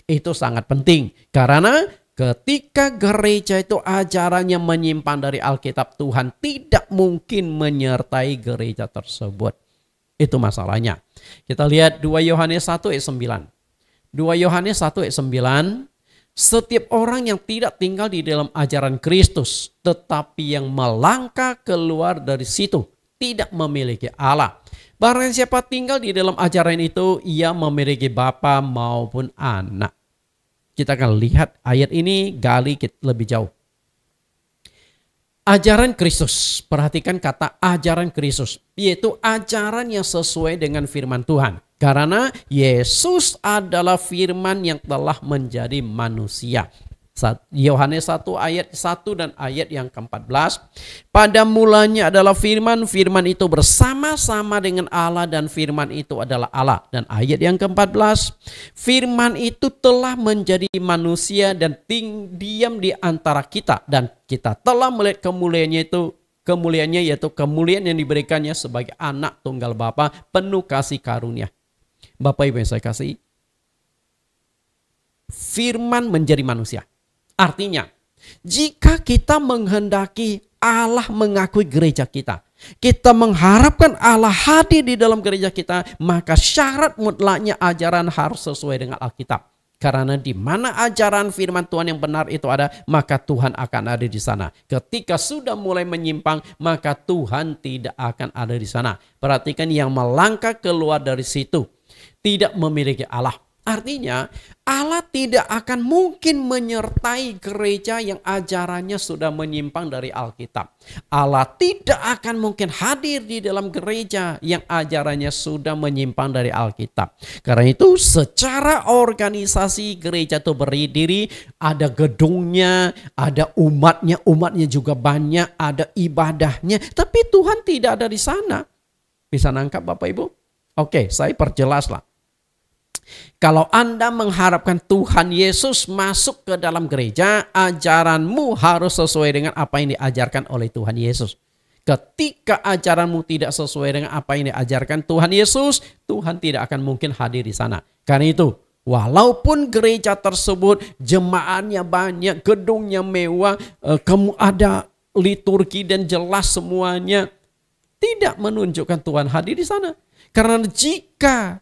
Itu sangat penting karena ketika gereja itu ajarannya menyimpan dari Alkitab, Tuhan tidak mungkin menyertai gereja tersebut. Itu masalahnya. Kita lihat 2 Yohanes 1 ayat 9. 2 Yohanes 1 ayat 9. Setiap orang yang tidak tinggal di dalam ajaran Kristus, tetapi yang melangkah keluar dari situ, tidak memiliki Allah. Barang siapa tinggal di dalam ajaran itu, ia memiliki bapa maupun anak. Kita akan lihat ayat ini gali lebih jauh. Ajaran Kristus, perhatikan kata ajaran Kristus, yaitu ajaran yang sesuai dengan firman Tuhan. Karena Yesus adalah firman yang telah menjadi manusia. Yohanes 1 ayat 1 dan ayat yang ke-14. Pada mulanya adalah firman, firman itu bersama-sama dengan Allah dan firman itu adalah Allah. Dan ayat yang ke-14, firman itu telah menjadi manusia dan diam di antara kita. Dan kita telah melihat kemuliaannya yaitu kemuliaan yang diberikannya sebagai anak tunggal Bapa penuh kasih karunia. Bapak Ibu yang saya kasih, firman menjadi manusia. Artinya, jika kita menghendaki Allah mengakui gereja kita, kita mengharapkan Allah hadir di dalam gereja kita, maka syarat mutlaknya ajaran harus sesuai dengan Alkitab. Karena di mana ajaran firman Tuhan yang benar itu ada, maka Tuhan akan ada di sana. Ketika sudah mulai menyimpang, maka Tuhan tidak akan ada di sana. Perhatikan, yang melangkah keluar dari situ tidak memiliki Allah. Artinya Allah tidak akan mungkin menyertai gereja yang ajarannya sudah menyimpang dari Alkitab. Allah tidak akan mungkin hadir di dalam gereja yang ajarannya sudah menyimpang dari Alkitab. Karena itu secara organisasi gereja itu berdiri, ada gedungnya, ada umatnya juga banyak, ada ibadahnya. Tapi Tuhan tidak ada di sana. Bisa nangkap Bapak Ibu? Oke, saya perjelaslah. Kalau Anda mengharapkan Tuhan Yesus masuk ke dalam gereja, ajaranmu harus sesuai dengan apa yang diajarkan oleh Tuhan Yesus. Ketika ajaranmu tidak sesuai dengan apa yang diajarkan Tuhan Yesus, Tuhan tidak akan mungkin hadir di sana. Karena itu, walaupun gereja tersebut jemaatnya banyak, gedungnya mewah, ada liturgi dan jelas semuanya, tidak menunjukkan Tuhan hadir di sana. Karena jika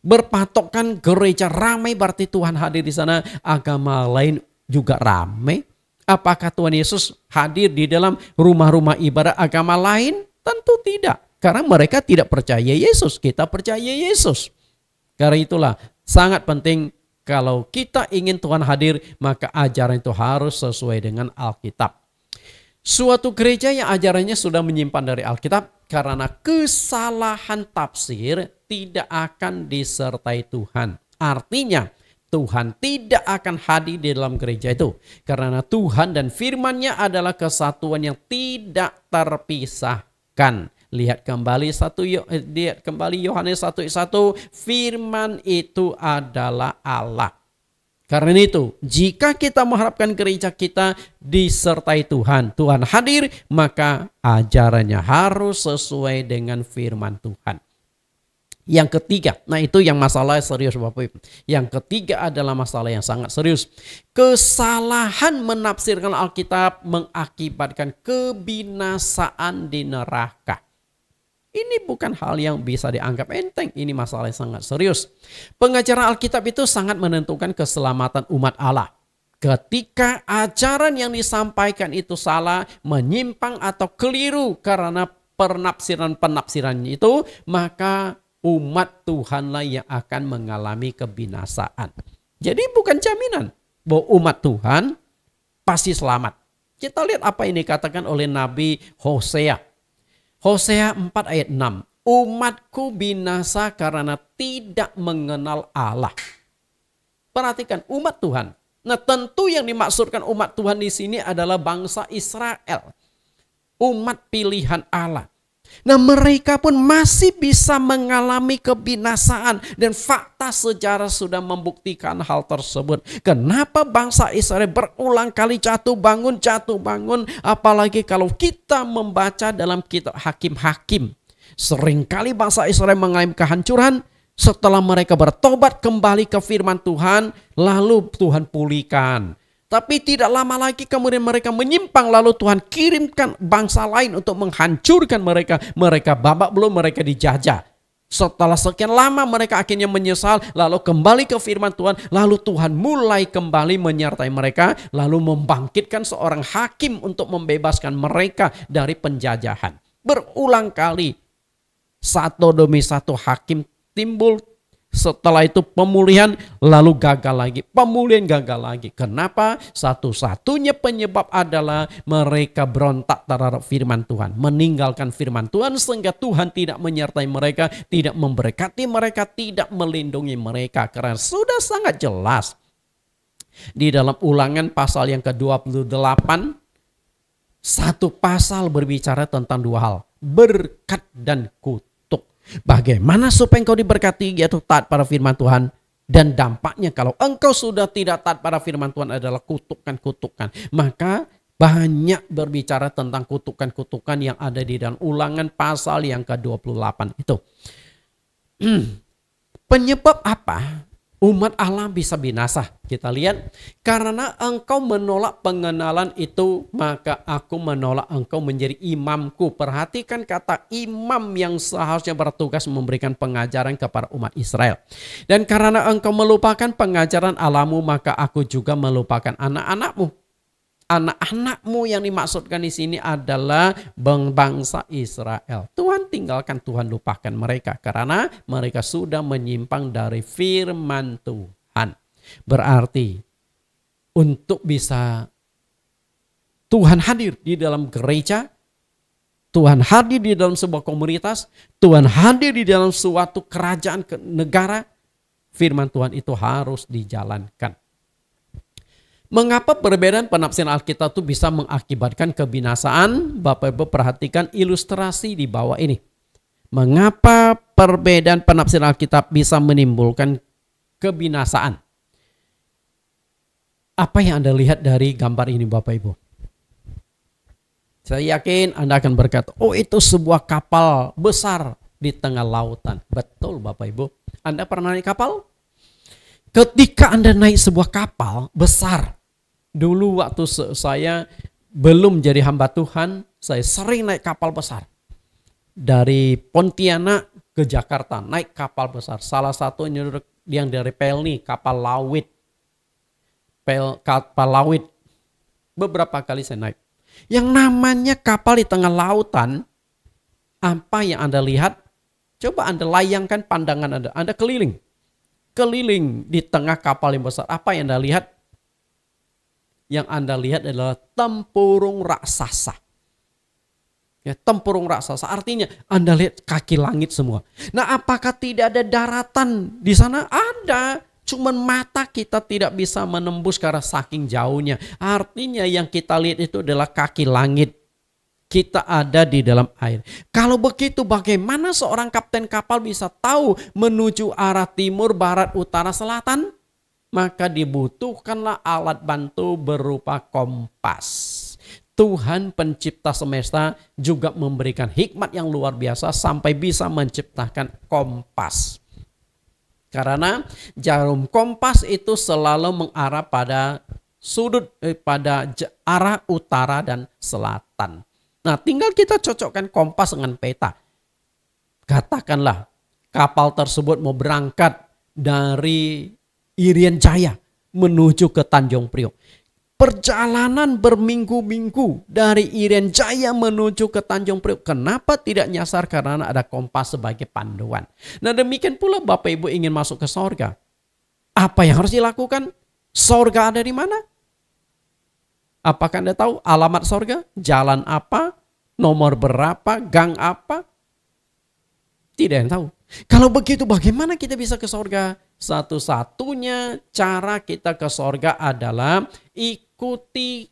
berpatokkan gereja ramai berarti Tuhan hadir di sana, agama lain juga ramai. Apakah Tuhan Yesus hadir di dalam rumah-rumah ibadah agama lain? Tentu tidak. Karena mereka tidak percaya Yesus, kita percaya Yesus. Karena itulah sangat penting kalau kita ingin Tuhan hadir, maka ajaran itu harus sesuai dengan Alkitab. Suatu gereja yang ajarannya sudah menyimpan dari Alkitab, karena kesalahan tafsir tidak akan disertai Tuhan. Artinya Tuhan tidak akan hadir di dalam gereja itu. Karena Tuhan dan firman-Nya adalah kesatuan yang tidak terpisahkan. Lihat kembali Yohanes 1:1, firman itu adalah Allah. Karena itu, jika kita mengharapkan gereja kita disertai Tuhan, Tuhan hadir, maka ajarannya harus sesuai dengan firman Tuhan. Yang ketiga, nah itu yang masalah serius Bapak Ibu. Yang ketiga adalah masalah yang sangat serius. Kesalahan menafsirkan Alkitab mengakibatkan kebinasaan di neraka. Ini bukan hal yang bisa dianggap enteng. Ini masalah yang sangat serius. Pengajaran Alkitab itu sangat menentukan keselamatan umat Allah. Ketika ajaran yang disampaikan itu salah, menyimpang atau keliru karena penafsiran-penafsirannya itu, maka umat Tuhanlah yang akan mengalami kebinasaan. Jadi bukan jaminan bahwa umat Tuhan pasti selamat. Kita lihat apa yang dikatakan oleh Nabi Hosea. Hosea 4 ayat 6. Umatku binasa karena tidak mengenal Allah. Perhatikan umat Tuhan. Nah tentu yang dimaksudkan umat Tuhan di sini adalah bangsa Israel. Umat pilihan Allah. Nah mereka pun masih bisa mengalami kebinasaan. Dan fakta sejarah sudah membuktikan hal tersebut. Kenapa bangsa Israel berulang kali jatuh bangun. Apalagi kalau kita membaca dalam kitab Hakim-Hakim. Seringkali bangsa Israel mengalami kehancuran. Setelah mereka bertobat kembali ke firman Tuhan. Lalu Tuhan pulihkan. Tapi tidak lama lagi kemudian mereka menyimpang, lalu Tuhan kirimkan bangsa lain untuk menghancurkan mereka. Mereka babak belum, mereka dijajah. Setelah sekian lama mereka akhirnya menyesal, lalu kembali ke firman Tuhan. Lalu Tuhan mulai kembali menyertai mereka, lalu membangkitkan seorang hakim untuk membebaskan mereka dari penjajahan. Berulang kali satu demi satu hakim timbul. Setelah itu pemulihan lalu gagal lagi. Pemulihan gagal lagi. Kenapa? Satu-satunya penyebab adalah mereka berontak terhadap firman Tuhan. Meninggalkan firman Tuhan sehingga Tuhan tidak menyertai mereka. Tidak memberkati mereka. Tidak melindungi mereka. Karena sudah sangat jelas. Di dalam Ulangan pasal yang ke-28. Satu pasal berbicara tentang dua hal. Berkat dan kutuk. Bagaimana supaya engkau diberkati, yaitu taat pada firman Tuhan. Dan dampaknya kalau engkau sudah tidak taat pada firman Tuhan adalah kutukan-kutukan. Maka banyak berbicara tentang kutukan-kutukan yang ada di dalam Ulangan pasal yang ke-28 itu. Penyebab apa umat Allah bisa binasa? Kita lihat, karena engkau menolak pengenalan itu, maka aku menolak engkau menjadi imamku. Perhatikan kata imam yang seharusnya bertugas memberikan pengajaran kepada umat Israel. Dan karena engkau melupakan pengajaran Allahmu, maka aku juga melupakan anak-anakmu. anak-anakmu yang dimaksudkan di sini adalah bangsa Israel. Tuhan tinggalkan, Tuhan lupakan mereka karena mereka sudah menyimpang dari firman Tuhan. Berarti untuk bisa Tuhan hadir di dalam gereja, Tuhan hadir di dalam sebuah komunitas, Tuhan hadir di dalam suatu kerajaan negara, firman Tuhan itu harus dijalankan. Mengapa perbedaan penafsiran Alkitab itu bisa mengakibatkan kebinasaan? Bapak Ibu perhatikan ilustrasi di bawah ini. Mengapa perbedaan penafsiran Alkitab bisa menimbulkan kebinasaan? Apa yang Anda lihat dari gambar ini Bapak Ibu? Saya yakin Anda akan berkata, oh itu sebuah kapal besar di tengah lautan. Betul Bapak Ibu. Anda pernah naik kapal? Ketika Anda naik sebuah kapal besar, dulu waktu saya belum jadi hamba Tuhan, saya sering naik kapal besar. Dari Pontianak ke Jakarta, naik kapal besar. Salah satu yang dari Pelni, kapal laut. Kapal laut. Beberapa kali saya naik. Yang namanya kapal di tengah lautan, apa yang Anda lihat? Coba Anda layangkan pandangan Anda. Anda keliling di tengah kapal yang besar. Apa yang Anda lihat? Yang Anda lihat adalah tempurung raksasa. Ya, tempurung raksasa. Artinya Anda lihat kaki langit semua. Nah, apakah tidak ada daratan di sana? Ada. Cuman mata kita tidak bisa menembus karena saking jauhnya. Artinya yang kita lihat itu adalah kaki langit. Kita ada di dalam air. Kalau begitu bagaimana seorang kapten kapal bisa tahu menuju arah timur, barat, utara, selatan? Maka dibutuhkanlah alat bantu berupa kompas. Tuhan pencipta semesta juga memberikan hikmat yang luar biasa sampai bisa menciptakan kompas. Karena jarum kompas itu selalu mengarah pada pada arah utara dan selatan. Nah, tinggal kita cocokkan kompas dengan peta. Katakanlah kapal tersebut mau berangkat dari Irian Jaya menuju ke Tanjung Priok. Perjalanan berminggu-minggu dari Irian Jaya menuju ke Tanjung Priok. Kenapa tidak nyasar? Karena ada kompas sebagai panduan. Nah, demikian pula Bapak Ibu ingin masuk ke sorga. Apa yang harus dilakukan? Sorga ada di mana? Apakah Anda tahu alamat sorga? Jalan apa? Nomor berapa? Gang apa? Tidak yang tahu. Kalau begitu bagaimana kita bisa ke sorga? Satu-satunya cara kita ke sorga adalah ikuti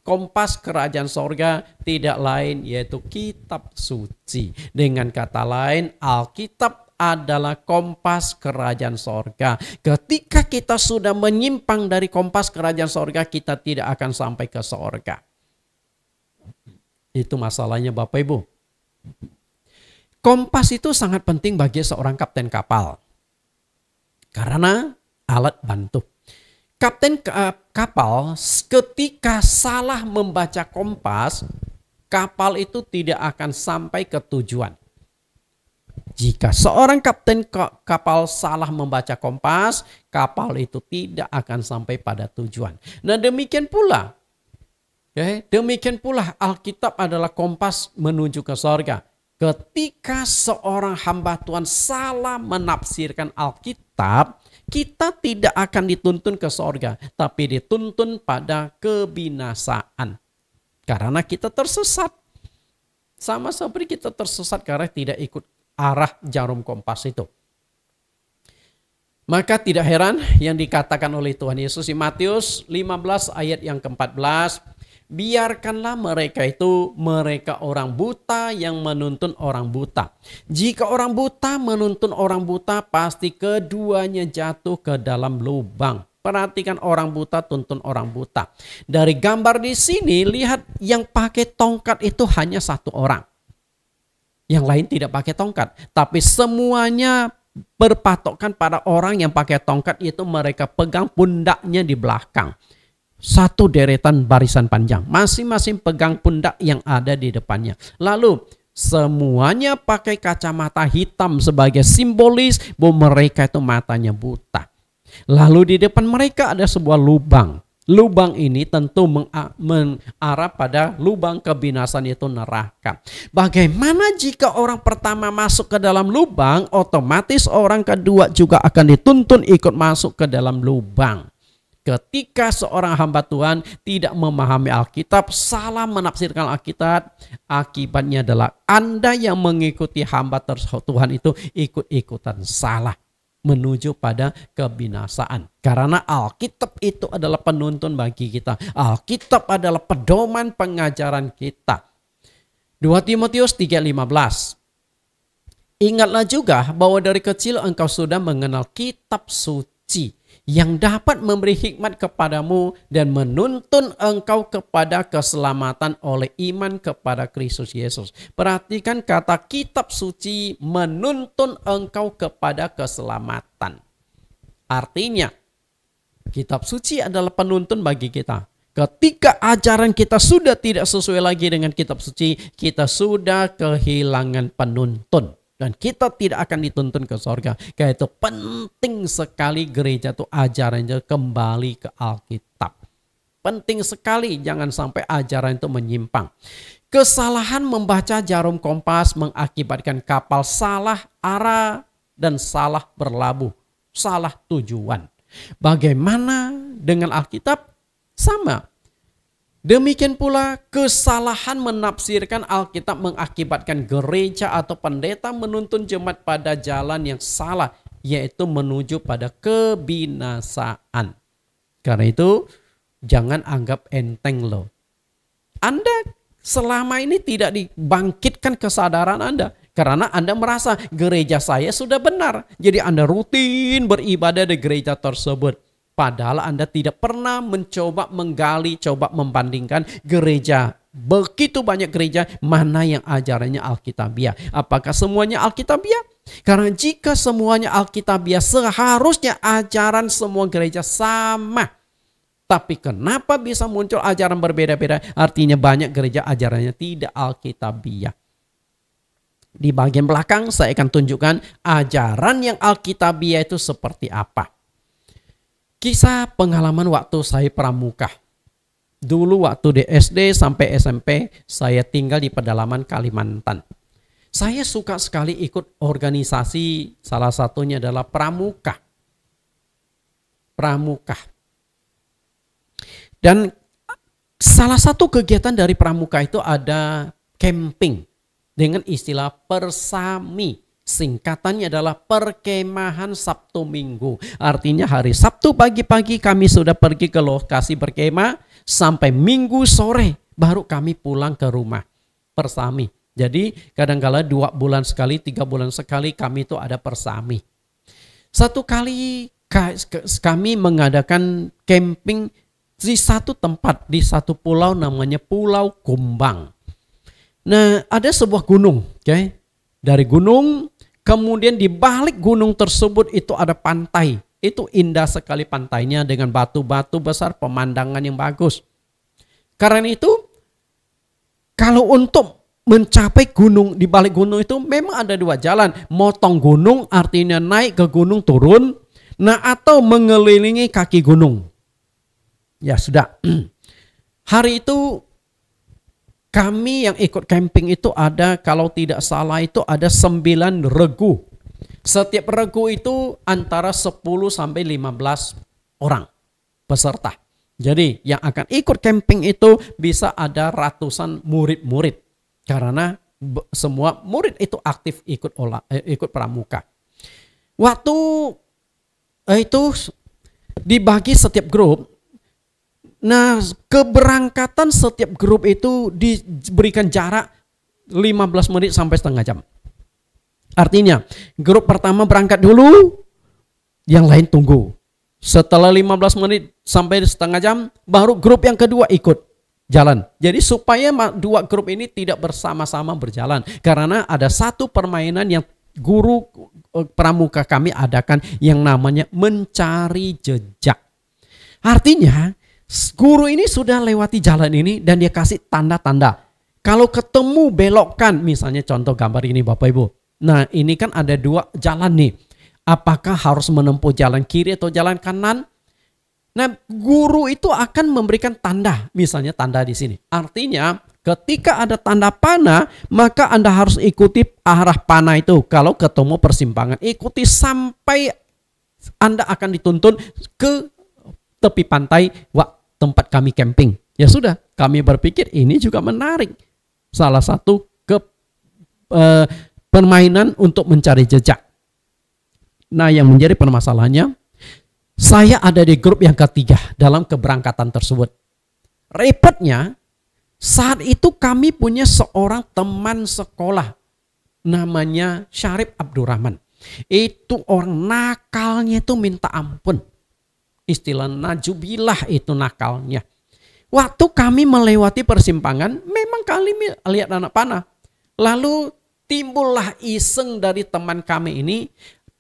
kompas kerajaan sorga, tidak lain yaitu kitab suci. Dengan kata lain, Alkitab adalah kompas kerajaan sorga. Ketika kita sudah menyimpang dari kompas kerajaan sorga, kita tidak akan sampai ke sorga. Itu masalahnya Bapak Ibu. Kompas itu sangat penting bagi seorang kapten kapal. Karena alat bantu. Kapten kapal ketika salah membaca kompas, kapal itu tidak akan sampai ke tujuan. Jika seorang kapten kapal salah membaca kompas, kapal itu tidak akan sampai pada tujuan. Nah, demikian pula Alkitab adalah kompas menuju ke sorga. Ketika seorang hamba Tuhan salah menafsirkan Alkitab, kita tidak akan dituntun ke sorga, tapi dituntun pada kebinasaan. Karena kita tersesat. Sama seperti kita tersesat karena tidak ikut arah jarum kompas itu. Maka tidak heran yang dikatakan oleh Tuhan Yesus di Matius 15 ayat yang ke-14. Biarkanlah mereka orang buta yang menuntun orang buta. Jika orang buta menuntun orang buta, pasti keduanya jatuh ke dalam lubang. Perhatikan orang buta tuntun orang buta. Dari gambar di sini, lihat yang pakai tongkat itu hanya satu orang. Yang lain tidak pakai tongkat. Tapi semuanya berpatokkan pada orang yang pakai tongkat, itu mereka pegang pundaknya di belakang. Satu deretan barisan panjang. Masing-masing pegang pundak yang ada di depannya. Lalu semuanya pakai kacamata hitam sebagai simbolis bahwa mereka itu matanya buta. Lalu di depan mereka ada sebuah lubang. Lubang ini tentu mengarah pada lubang kebinasan, yaitu neraka. Bagaimana jika orang pertama masuk ke dalam lubang, otomatis orang kedua juga akan dituntun ikut masuk ke dalam lubang. Ketika seorang hamba Tuhan tidak memahami Alkitab, salah menafsirkan Alkitab, akibatnya adalah Anda yang mengikuti hamba Tuhan itu ikut-ikutan salah, menuju pada kebinasaan. Karena Alkitab itu adalah penuntun bagi kita. Alkitab adalah pedoman pengajaran kita. 2 Timotius 3:15. Ingatlah juga bahwa dari kecil engkau sudah mengenal kitab suci yang dapat memberi hikmat kepadamu dan menuntun engkau kepada keselamatan oleh iman kepada Kristus Yesus. Perhatikan kata kitab suci menuntun engkau kepada keselamatan. Artinya, kitab suci adalah penuntun bagi kita. Ketika ajaran kita sudah tidak sesuai lagi dengan kitab suci, kita sudah kehilangan penuntun. Dan kita tidak akan dituntun ke sorga. Karena itu penting sekali gereja itu ajarannya kembali ke Alkitab. Penting sekali jangan sampai ajaran itu menyimpang. Kesalahan membaca jarum kompas mengakibatkan kapal salah arah dan salah berlabuh. Salah tujuan. Bagaimana dengan Alkitab? Sama. Demikian pula kesalahan menafsirkan Alkitab mengakibatkan gereja atau pendeta menuntun jemaat pada jalan yang salah, yaitu menuju pada kebinasaan. Karena itu jangan anggap enteng loh. Anda selama ini tidak dibangkitkan kesadaran Anda. Karena Anda merasa gereja saya sudah benar. Jadi Anda rutin beribadah di gereja tersebut. Padahal Anda tidak pernah mencoba menggali, coba membandingkan gereja. Begitu banyak gereja, mana yang ajarannya Alkitabiah. Apakah semuanya Alkitabiah? Karena jika semuanya Alkitabiah, seharusnya ajaran semua gereja sama. Tapi kenapa bisa muncul ajaran berbeda-beda? Artinya banyak gereja ajarannya tidak Alkitabiah. Di bagian belakang saya akan tunjukkan ajaran yang Alkitabiah itu seperti apa. Kisah pengalaman waktu saya pramuka. Dulu waktu di SD sampai SMP saya tinggal di pedalaman Kalimantan. Saya suka sekali ikut organisasi, salah satunya adalah pramuka. Pramuka. Dan salah satu kegiatan dari pramuka itu ada camping dengan istilah persami. Singkatannya adalah perkemahan Sabtu Minggu. Artinya hari Sabtu pagi-pagi kami sudah pergi ke lokasi berkemah. Sampai Minggu sore baru kami pulang ke rumah. Persami. Jadi kadang-kala 2 bulan sekali, 3 bulan sekali kami itu ada persami. Satu kali kami mengadakan camping di satu tempat. Di satu pulau namanya Pulau Kumbang. Nah ada sebuah gunung. Okay? Dari gunung, kemudian di balik gunung tersebut itu ada pantai. Itu indah sekali pantainya dengan batu-batu besar, pemandangan yang bagus. Karena itu, kalau untuk mencapai gunung, di balik gunung itu memang ada 2 jalan. Motong gunung artinya naik ke gunung turun. Nah atau mengelilingi kaki gunung. Ya sudah. Hari itu kami yang ikut camping itu ada, kalau tidak salah itu ada 9 regu. Setiap regu itu antara 10 sampai 15 orang peserta. Jadi yang akan ikut camping itu bisa ada ratusan murid-murid. Karena semua murid itu aktif ikut pramuka. Waktu itu dibagi setiap grup. Nah, keberangkatan setiap grup itu diberikan jarak 15 menit sampai setengah jam. Artinya, grup pertama berangkat dulu, yang lain tunggu. Setelah 15 menit sampai setengah jam, baru grup yang kedua ikut jalan. Jadi supaya 2 grup ini tidak bersama-sama berjalan. Karena ada satu permainan yang guru pramuka kami adakan yang namanya mencari jejak. Artinya, guru ini sudah lewati jalan ini dan dia kasih tanda-tanda. Kalau ketemu belokkan, misalnya contoh gambar ini Bapak Ibu. Nah ini kan ada 2 jalan nih. Apakah harus menempuh jalan kiri atau jalan kanan? Nah, guru itu akan memberikan tanda, misalnya tanda di sini. Artinya, ketika ada tanda panah, maka Anda harus ikuti arah panah itu. Kalau ketemu persimpangan, ikuti sampai Anda akan dituntun ke tepi pantai, tempat kami camping. Ya sudah, kami berpikir ini juga menarik. Salah satu permainan untuk mencari jejak. Nah, yang menjadi permasalahannya, saya ada di grup yang ketiga dalam keberangkatan tersebut. Repotnya, saat itu kami punya seorang teman sekolah. Namanya Syarif Abdurrahman. Itu orang nakalnya itu minta ampun. Istilah najubillah itu nakalnya. Waktu kami melewati persimpangan, memang kami lihat anak panah. Lalu timbullah iseng dari teman kami ini.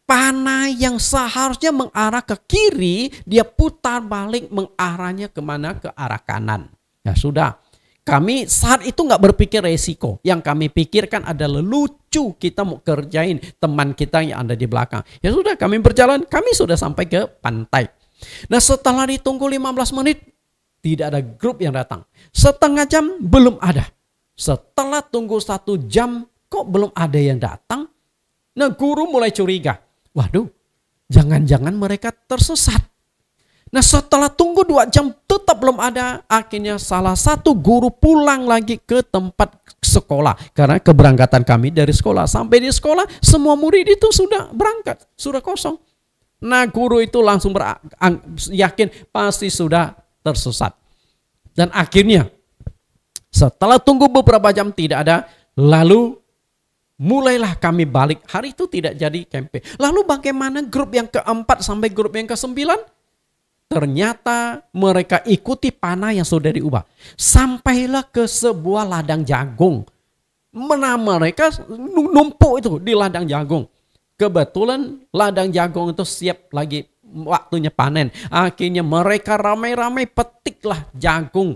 Panah yang seharusnya mengarah ke kiri, dia putar balik mengarahnya kemana? Ke arah kanan. Ya sudah, kami saat itu nggak berpikir resiko. Yang kami pikirkan adalah lucu kita mau kerjain teman kita yang ada di belakang. Ya sudah, kami berjalan, kami sudah sampai ke pantai. Nah, setelah ditunggu 15 menit, tidak ada grup yang datang. Setengah jam, belum ada. Setelah tunggu 1 jam, kok belum ada yang datang? Nah, guru mulai curiga. Waduh, jangan-jangan mereka tersesat. Nah, setelah tunggu 2 jam tetap belum ada. Akhirnya salah satu guru pulang lagi ke tempat sekolah. Karena keberangkatan kami dari sekolah. Sampai di sekolah semua murid itu sudah berangkat. Sudah kosong. Nah, guru itu langsung yakin pasti sudah tersesat. Dan akhirnya setelah tunggu beberapa jam tidak ada. Lalu mulailah kami balik. Hari itu tidak jadi camping. Lalu bagaimana grup yang keempat sampai grup yang ke-9? Ternyata mereka ikuti panah yang sudah diubah. Sampailah ke sebuah ladang jagung. Mereka numpuk itu di ladang jagung. Kebetulan ladang jagung itu siap lagi waktunya panen. Akhirnya mereka ramai-ramai petiklah jagung.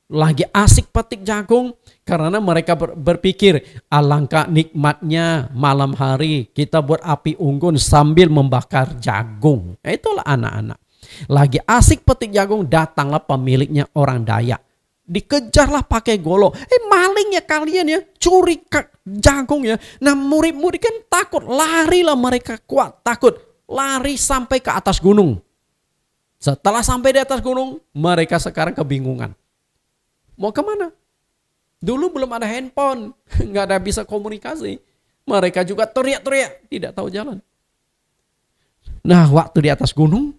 Lagi asik petik jagung. Karena mereka berpikir alangkah nikmatnya malam hari kita buat api unggun sambil membakar jagung. Itulah anak-anak. Lagi asik petik jagung, datanglah pemiliknya orang Dayak. Dikejarlah pakai golok. Maling ya kalian ya, curi jagung ya. Nah, murid-murid kan takut, larilah mereka kuat takut. Lari sampai ke atas gunung. Setelah sampai di atas gunung, mereka sekarang kebingungan. Mau kemana? Dulu belum ada handphone, nggak ada bisa komunikasi. Mereka juga teriak-teriak, tidak tahu jalan. Nah, waktu di atas gunung,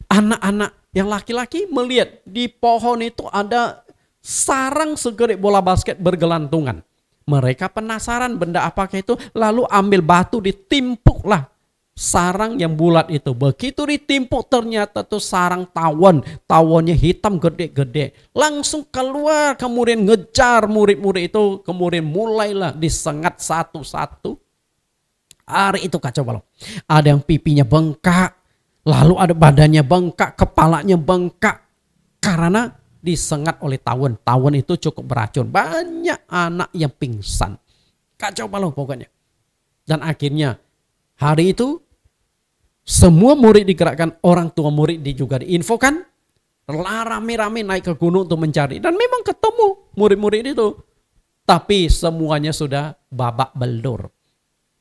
anak-anak yang laki-laki melihat di pohon itu ada sarang segede bola basket bergelantungan. Mereka penasaran benda apakah itu, lalu ambil batu ditimpuklah sarang yang bulat itu. Begitu ditimpuk ternyata tuh sarang tawon. Tawonnya hitam gede-gede. Langsung keluar kemudian ngejar murid-murid itu. Kemudian mulailah disengat satu-satu. Hari itu kacau balau. Ada yang pipinya bengkak. Lalu ada badannya bengkak. Kepalanya bengkak. Karena disengat oleh tawon. Tawon itu cukup beracun. Banyak anak yang pingsan. Kacau balau pokoknya. Dan akhirnya hari itu semua murid digerakkan, orang tua murid juga diinfokan, rame-rame naik ke gunung untuk mencari. Dan memang ketemu murid-murid itu. Tapi semuanya sudah babak belur.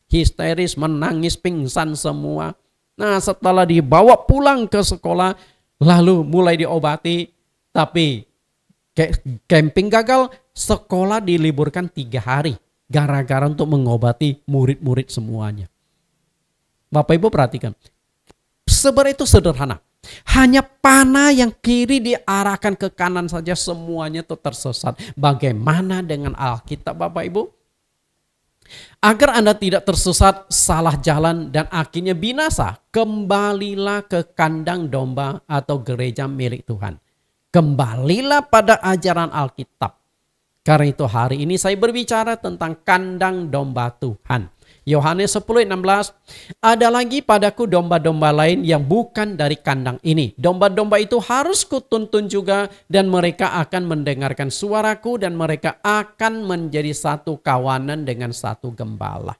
Histeris, menangis, pingsan semua. Nah, setelah dibawa pulang ke sekolah, lalu mulai diobati. Tapi camping gagal, sekolah diliburkan 3 hari. Gara-gara untuk mengobati murid-murid semuanya. Bapak Ibu perhatikan. Sebenarnya itu sederhana. Hanya panah yang kiri diarahkan ke kanan saja semuanya itu tersesat. Bagaimana dengan Alkitab Bapak Ibu? Agar Anda tidak tersesat, salah jalan dan akhirnya binasa, kembalilah ke kandang domba atau gereja milik Tuhan. Kembalilah pada ajaran Alkitab. Karena itu hari ini saya berbicara tentang kandang domba Tuhan. Yohanes 10:16, ada lagi padaku domba-domba lain yang bukan dari kandang ini. Domba-domba itu harus kutuntun juga dan mereka akan mendengarkan suaraku dan mereka akan menjadi satu kawanan dengan satu gembala.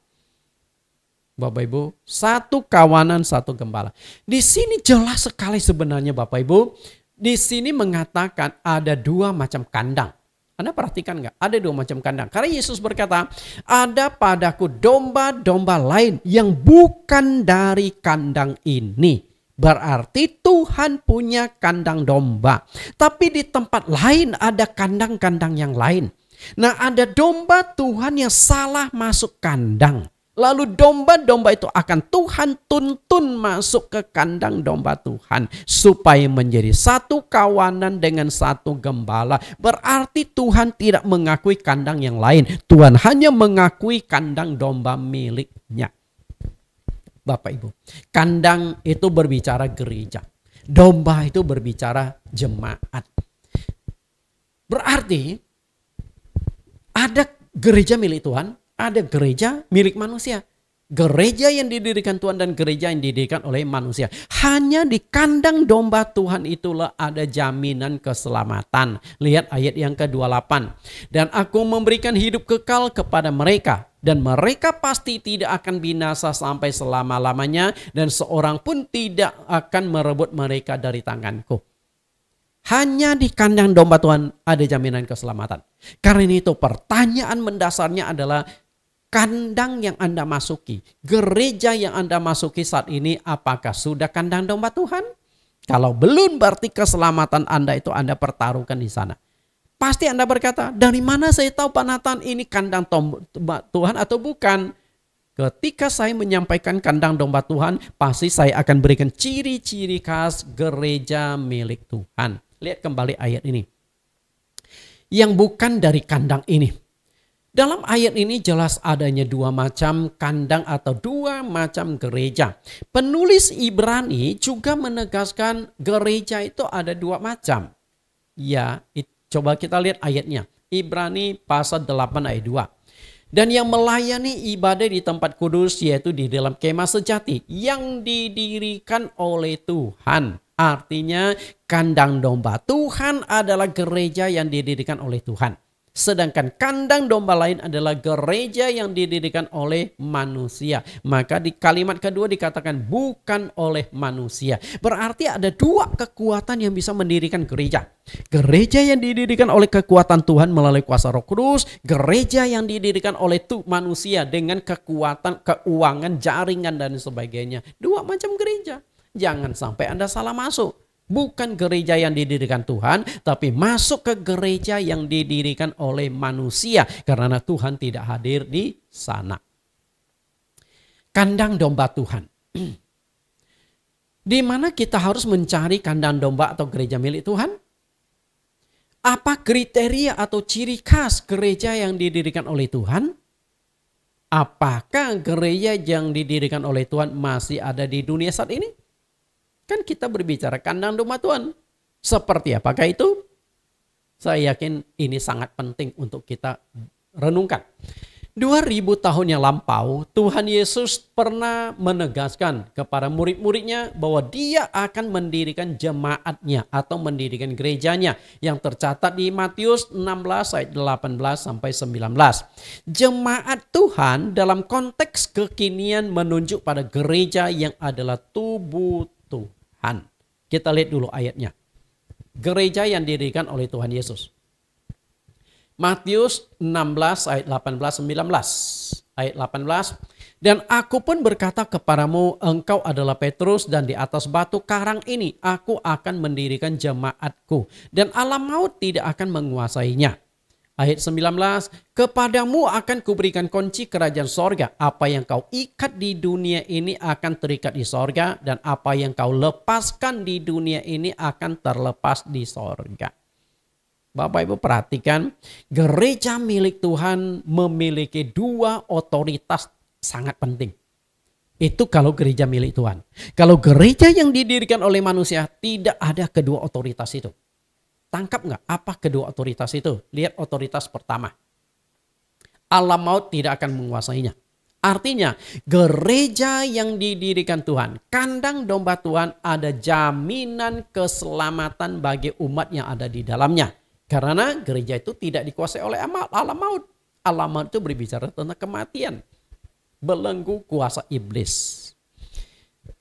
Bapak Ibu, satu kawanan, satu gembala. Di sini jelas sekali sebenarnya Bapak Ibu. Di sini mengatakan ada dua macam kandang. Anda perhatikan nggak? Ada dua macam kandang. Karena Yesus berkata, ada padaku domba-domba lain yang bukan dari kandang ini. Berarti Tuhan punya kandang domba. Tapi di tempat lain ada kandang-kandang yang lain. Nah, ada domba Tuhan yang salah masuk kandang. Lalu domba-domba itu akan Tuhan tuntun masuk ke kandang domba Tuhan. Supaya menjadi satu kawanan dengan satu gembala. Berarti Tuhan tidak mengakui kandang yang lain. Tuhan hanya mengakui kandang domba miliknya. Bapak Ibu, kandang itu berbicara gereja. Domba itu berbicara jemaat. Berarti ada gereja milik Tuhan, ada gereja milik manusia. Gereja yang didirikan Tuhan dan gereja yang didirikan oleh manusia. Hanya di kandang domba Tuhan itulah ada jaminan keselamatan. Lihat ayat yang ke-28. Dan aku memberikan hidup kekal kepada mereka. Dan mereka pasti tidak akan binasa sampai selama-lamanya. Dan seorang pun tidak akan merebut mereka dari tanganku. Hanya di kandang domba Tuhan ada jaminan keselamatan. Karena itu pertanyaan mendasarnya adalah kandang yang Anda masuki, gereja yang Anda masuki saat ini, apakah sudah kandang domba Tuhan? Kalau belum, berarti keselamatan Anda itu Anda pertaruhkan di sana. Pasti Anda berkata, dari mana saya tahu Pak Nathan ini kandang domba Tuhan atau bukan? Ketika saya menyampaikan kandang domba Tuhan, pasti saya akan berikan ciri-ciri khas gereja milik Tuhan. Lihat kembali ayat ini. Yang bukan dari kandang ini. Dalam ayat ini jelas adanya dua macam kandang atau dua macam gereja. Penulis Ibrani juga menegaskan gereja itu ada dua macam. Ya, coba kita lihat ayatnya. Ibrani pasal 8 ayat 2. Dan yang melayani ibadah di tempat kudus yaitu di dalam kemah sejati yang didirikan oleh Tuhan. Artinya kandang domba Tuhan adalah gereja yang didirikan oleh Tuhan. Sedangkan kandang domba lain adalah gereja yang didirikan oleh manusia. Maka di kalimat kedua dikatakan bukan oleh manusia. Berarti ada dua kekuatan yang bisa mendirikan gereja. Gereja yang didirikan oleh kekuatan Tuhan melalui kuasa Roh Kudus. Gereja yang didirikan oleh manusia dengan kekuatan, keuangan, jaringan dan sebagainya. Dua macam gereja. Jangan sampai Anda salah masuk. Bukan gereja yang didirikan Tuhan, tapi masuk ke gereja yang didirikan oleh manusia. Karena Tuhan tidak hadir di sana. Kandang domba Tuhan. Di mana kita harus mencari kandang domba atau gereja milik Tuhan? Apa kriteria atau ciri khas gereja yang didirikan oleh Tuhan? Apakah gereja yang didirikan oleh Tuhan masih ada di dunia saat ini? Kan kita berbicara kandang domba Tuhan. Seperti apakah itu? Saya yakin ini sangat penting untuk kita renungkan. 2000 tahun yang lampau, Tuhan Yesus pernah menegaskan kepada murid-muridnya bahwa dia akan mendirikan jemaatnya atau mendirikan gerejanya yang tercatat di Matius 16 ayat 18 sampai 19. Jemaat Tuhan dalam konteks kekinian menunjuk pada gereja yang adalah tubuh Tuhan. Kita lihat dulu ayatnya. Gereja yang didirikan oleh Tuhan Yesus. Matius 16 ayat 18-19. Ayat 18. Dan aku pun berkata kepadamu, engkau adalah Petrus dan di atas batu karang ini aku akan mendirikan jemaatku. Dan alam maut tidak akan menguasainya. Ayat 19, kepadamu akan kuberikan kunci kerajaan sorga. Apa yang kau ikat di dunia ini akan terikat di sorga. Dan apa yang kau lepaskan di dunia ini akan terlepas di sorga. Bapak Ibu perhatikan, gereja milik Tuhan memiliki dua otoritas sangat penting. Itu kalau gereja milik Tuhan. Kalau gereja yang didirikan oleh manusia, tidak ada kedua otoritas itu. Tangkap nggak apa kedua otoritas itu? Lihat otoritas pertama. Alam maut tidak akan menguasainya. Artinya gereja yang didirikan Tuhan, kandang domba Tuhan ada jaminan keselamatan bagi umat yang ada di dalamnya. Karena gereja itu tidak dikuasai oleh alam maut. Alam maut itu berbicara tentang kematian. belenggu kuasa iblis.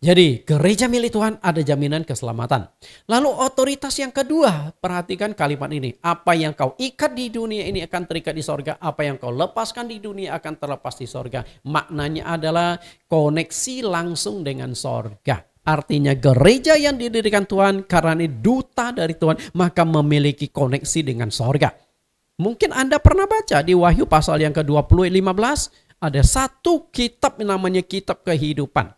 Jadi gereja milik Tuhan ada jaminan keselamatan. Lalu otoritas yang kedua, perhatikan kalimat ini. Apa yang kau ikat di dunia ini akan terikat di sorga. Apa yang kau lepaskan di dunia akan terlepas di sorga. Maknanya adalah koneksi langsung dengan sorga. Artinya gereja yang didirikan Tuhan karena ini duta dari Tuhan, maka memiliki koneksi dengan sorga. Mungkin Anda pernah baca di Wahyu pasal yang ke-20 15, ada satu kitab namanya kitab kehidupan.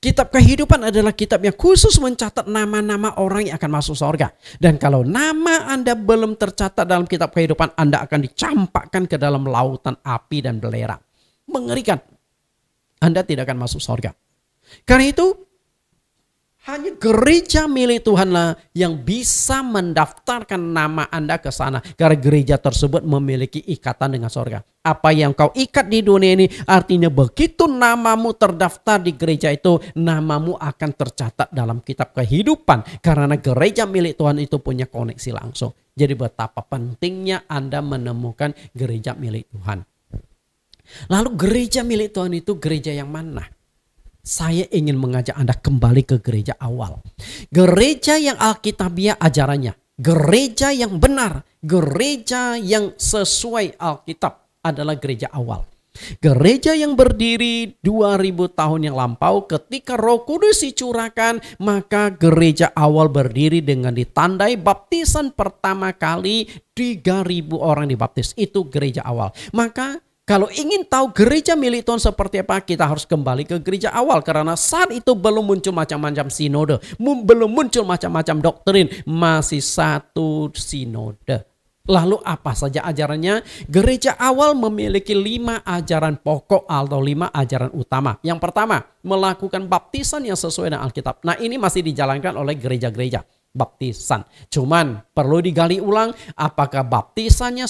Kitab kehidupan adalah kitab yang khusus mencatat nama-nama orang yang akan masuk sorga. Dan kalau nama Anda belum tercatat dalam kitab kehidupan, Anda akan dicampakkan ke dalam lautan api dan belerang. Mengerikan. Anda tidak akan masuk sorga. Karena itu, hanya gereja milik Tuhanlah yang bisa mendaftarkan nama Anda ke sana. Karena gereja tersebut memiliki ikatan dengan sorga. Apa yang kau ikat di dunia ini, artinya begitu namamu terdaftar di gereja itu, namamu akan tercatat dalam kitab kehidupan. Karena gereja milik Tuhan itu punya koneksi langsung. Jadi betapa pentingnya Anda menemukan gereja milik Tuhan. Lalu gereja milik Tuhan itu gereja yang mana? Saya ingin mengajak Anda kembali ke gereja awal. Gereja yang Alkitabiah ajarannya. Gereja yang benar. Gereja yang sesuai Alkitab adalah gereja awal. Gereja yang berdiri 2000 tahun yang lampau ketika Roh Kudus dicurahkan, maka gereja awal berdiri dengan ditandai baptisan pertama kali 3000 orang dibaptis. Itu gereja awal. Maka kalau ingin tahu gereja milik Tuhan seperti apa, kita harus kembali ke gereja awal. Karena saat itu belum muncul macam-macam sinode. Belum muncul macam-macam doktrin. Masih satu sinode. Lalu apa saja ajarannya? Gereja awal memiliki 5 ajaran pokok atau 5 ajaran utama. Yang pertama, melakukan baptisan yang sesuai dengan Alkitab. Nah, ini masih dijalankan oleh gereja-gereja. Baptisan. Cuman perlu digali ulang apakah baptisannya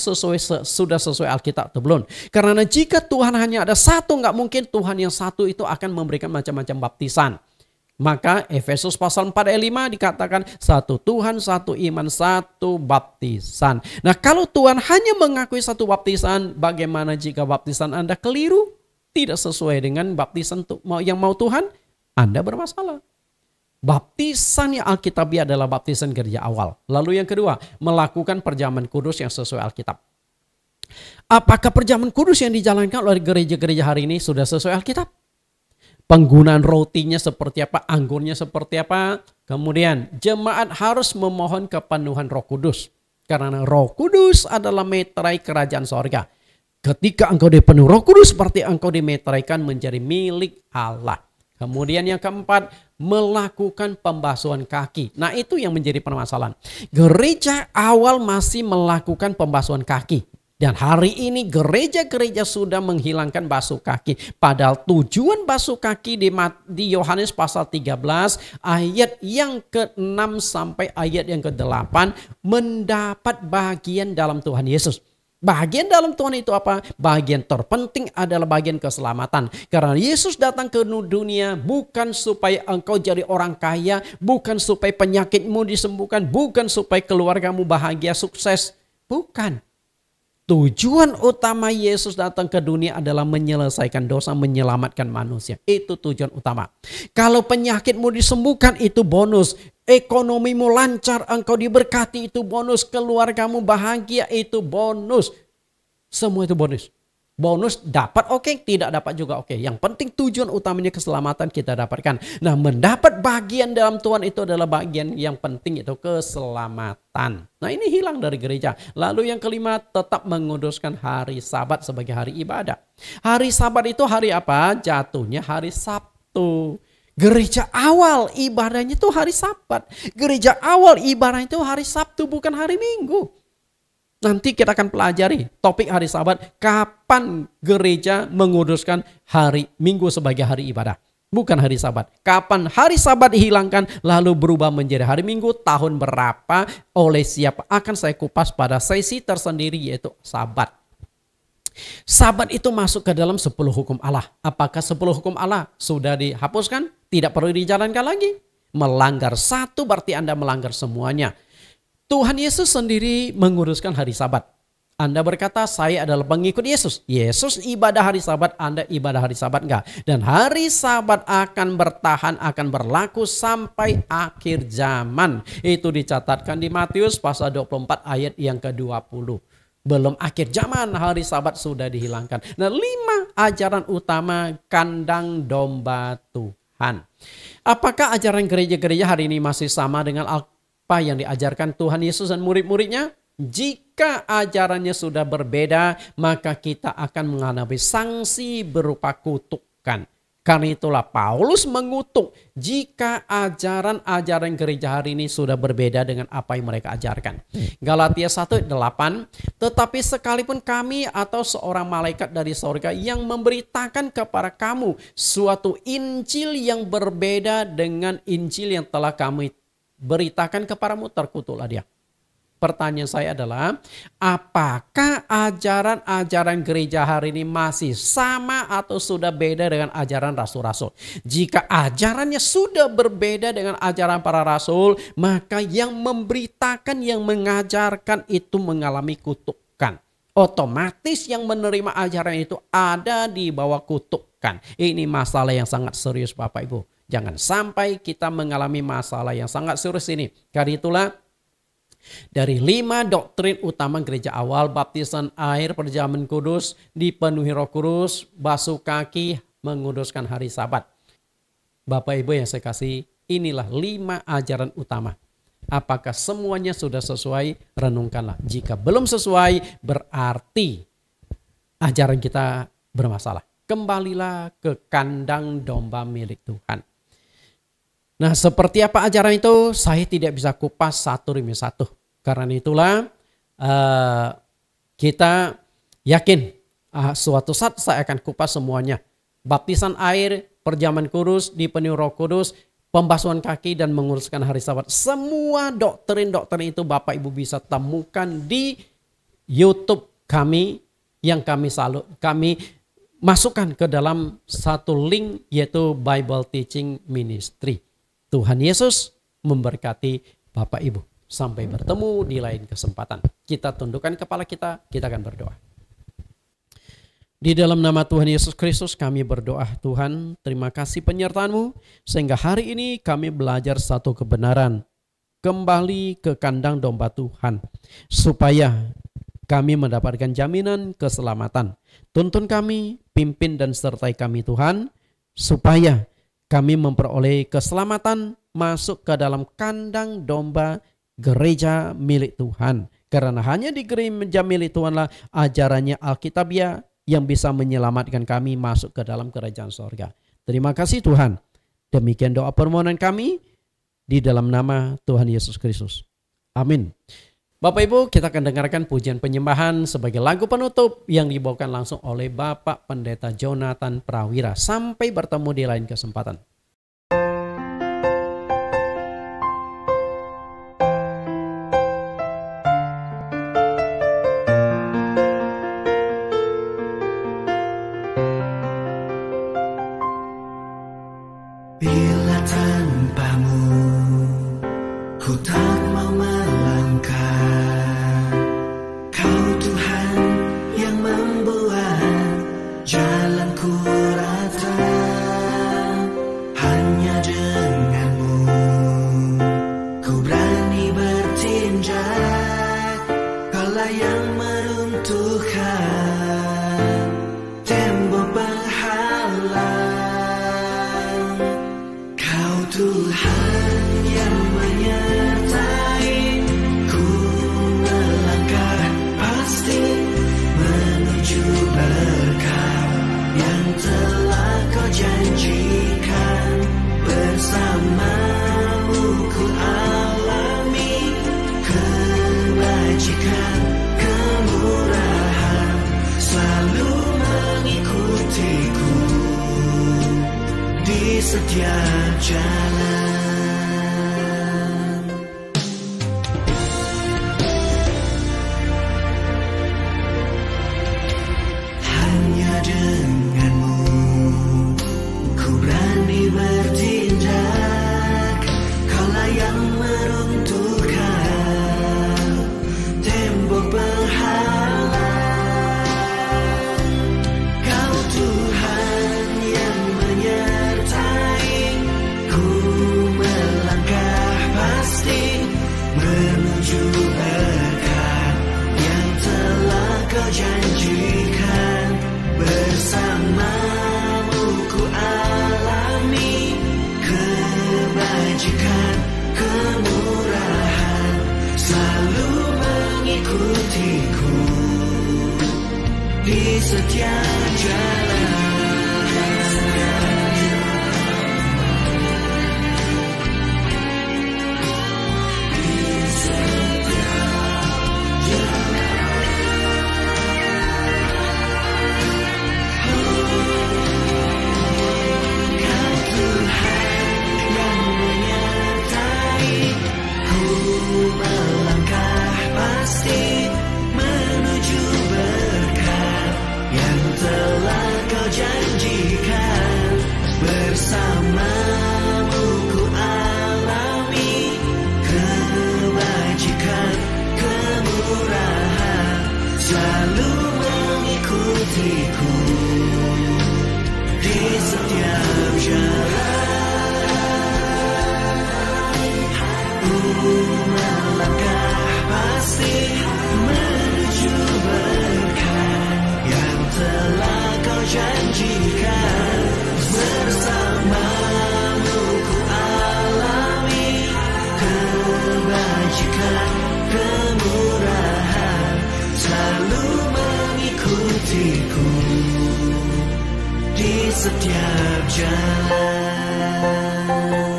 sudah sesuai Alkitab atau belum. Karena jika Tuhan hanya ada satu, nggak mungkin Tuhan yang satu itu akan memberikan macam-macam baptisan. Maka Efesus pasal 4 ayat 5 dikatakan satu Tuhan, satu iman, satu baptisan. Nah, kalau Tuhan hanya mengakui satu baptisan, bagaimana jika baptisan Anda keliru? Tidak sesuai dengan baptisan yang mau Tuhan, Anda bermasalah. Baptisan yang Alkitabiah adalah baptisan gereja awal. Lalu yang kedua, melakukan perjamuan kudus yang sesuai Alkitab. Apakah perjamuan kudus yang dijalankan oleh gereja-gereja hari ini sudah sesuai Alkitab? Penggunaan rotinya seperti apa, anggurnya seperti apa. Kemudian jemaat harus memohon kepenuhan Roh Kudus. Karena Roh Kudus adalah meterai kerajaan sorga. Ketika engkau dipenuhi Roh Kudus, berarti engkau dimeteraikan menjadi milik Allah. Kemudian yang keempat, melakukan pembasuhan kaki. Nah, itu yang menjadi permasalahan. Gereja awal masih melakukan pembasuhan kaki. Dan hari ini gereja-gereja sudah menghilangkan basuh kaki. Padahal tujuan basuh kaki di Yohanes pasal 13 ayat yang ke-6 sampai ayat yang ke-8 mendapat bagian dalam Tuhan Yesus. Bagian dalam Tuhan itu apa? Bagian terpenting adalah bagian keselamatan. Karena Yesus datang ke dunia bukan supaya engkau jadi orang kaya, bukan supaya penyakitmu disembuhkan, bukan supaya keluargamu bahagia, sukses. Bukan. Tujuan utama Yesus datang ke dunia adalah menyelesaikan dosa, menyelamatkan manusia. Itu tujuan utama. Kalau penyakitmu disembuhkan itu bonus. Ekonomimu lancar, engkau diberkati itu bonus. Keluargamu bahagia itu bonus. Semua itu bonus. Bonus dapat oke, tidak dapat juga oke. Yang penting tujuan utamanya keselamatan kita dapatkan. Nah, mendapat bagian dalam Tuhan itu adalah bagian yang penting, itu keselamatan. Nah, ini hilang dari gereja. Lalu yang kelima, tetap menguduskan hari Sabat sebagai hari ibadah. Hari Sabat itu hari apa? Jatuhnya hari Sabtu. Gereja awal ibadahnya itu hari Sabat. Gereja awal ibadahnya itu hari Sabtu, bukan hari Minggu. Nanti kita akan pelajari topik hari Sabat. Kapan gereja menguduskan hari Minggu sebagai hari ibadah. Bukan hari Sabat. Kapan hari Sabat dihilangkan lalu berubah menjadi hari Minggu. Tahun berapa, oleh siapa, akan saya kupas pada sesi tersendiri yaitu Sabat. Sabat itu masuk ke dalam 10 hukum Allah. Apakah 10 hukum Allah sudah dihapuskan? Tidak perlu dijalankan lagi. Melanggar satu berarti Anda melanggar semuanya. Tuhan Yesus sendiri menguruskan hari Sabat. Anda berkata, saya adalah pengikut Yesus. Yesus ibadah hari Sabat, Anda ibadah hari Sabat enggak? Dan hari Sabat akan bertahan, akan berlaku sampai akhir zaman. Itu dicatatkan di Matius pasal 24 ayat yang ke-20. Belum akhir zaman, hari Sabat sudah dihilangkan. Nah, 5 ajaran utama kandang domba Tuhan. Apakah ajaran gereja-gereja hari ini masih sama dengan apa yang diajarkan Tuhan Yesus dan murid-muridnya? Jika ajarannya sudah berbeda, maka kita akan menghadapi sanksi berupa kutukan. Karena itulah Paulus mengutuk jika ajaran-ajaran gereja hari ini sudah berbeda dengan apa yang mereka ajarkan. Galatia 1:8, tetapi sekalipun kami atau seorang malaikat dari sorga yang memberitakan kepada kamu suatu Injil yang berbeda dengan Injil yang telah kami beritakan kepadamu, terkutuklah dia. Pertanyaan saya adalah, apakah ajaran-ajaran gereja hari ini masih sama atau sudah beda dengan ajaran rasul-rasul? Jika ajarannya sudah berbeda dengan ajaran para rasul, maka yang memberitakan, yang mengajarkan itu mengalami kutukan. Otomatis yang menerima ajaran itu ada di bawah kutukan. Ini masalah yang sangat serius Bapak Ibu. Jangan sampai kita mengalami masalah yang sangat serius ini. Karena itulah, dari 5 doktrin utama gereja awal, baptisan air, perjamuan kudus, dipenuhi Roh Kudus, basuh kaki, menguduskan hari Sabat. Bapak Ibu yang saya kasih, inilah 5 ajaran utama. Apakah semuanya sudah sesuai? Renungkanlah. Jika belum sesuai, berarti ajaran kita bermasalah. Kembalilah ke kandang domba milik Tuhan. Nah, seperti apa ajaran itu? Saya tidak bisa kupas satu demi satu. Karena itulah kita yakin suatu saat saya akan kupas semuanya. Baptisan air, perjamuan kudus, dipenuhi Roh Kudus, pembasuhan kaki dan menguruskan hari Sabat. Semua doktrin-doktrin itu Bapak Ibu bisa temukan di YouTube kami yang kami masukkan ke dalam satu link, yaitu Bible Teaching Ministry. Tuhan Yesus memberkati Bapak Ibu. Sampai bertemu di lain kesempatan. Kita tundukkan kepala kita akan berdoa. Di dalam nama Tuhan Yesus Kristus kami berdoa, Tuhan, terima kasih penyertaan-Mu sehingga hari ini kami belajar satu kebenaran. Kembali ke kandang domba Tuhan. Supaya kami mendapatkan jaminan keselamatan. Tuntun kami, pimpin dan sertai kami Tuhan. Supaya kami memperoleh keselamatan masuk ke dalam kandang domba gereja milik Tuhan. Karena hanya di gereja milik Tuhanlah ajarannya Alkitabiah yang bisa menyelamatkan kami masuk ke dalam kerajaan sorga. Terima kasih Tuhan. Demikian doa permohonan kami di dalam nama Tuhan Yesus Kristus. Amin. Bapak Ibu, kita akan dengarkan pujian penyembahan sebagai lagu penutup yang dibawakan langsung oleh Bapak Pendeta Jonathan Prawira. Sampai bertemu di lain kesempatan. Bila tanpamu ku tak mau melangkah, Kau Tuhan yang membuat jalanku rata. Hanya denganmu ku berani bertindak, Kaulah yang meruntuhkan tembok penghalang. Kau Tuhan yang menyertai ku melangkah pasti menuju berkah yang telah Kau janjikan. Bersamamu ku alami kebajikan, kemurahan selalu mengikutiku di setiap jalan. Hanya denganmu ku berani bertindak, Kaulah yang meruntuhkan tembok penghalang. di setiap jalan. Bersamamu ku alami kebajikan, kemurahan selalu mengikutiku di setiap jalan. Ku melangkah pasti menuju berkah yang telah kau janjikan. Bersamamu ku alami kebajikan, kemurahan selalu mengikutiku di setiap jalan.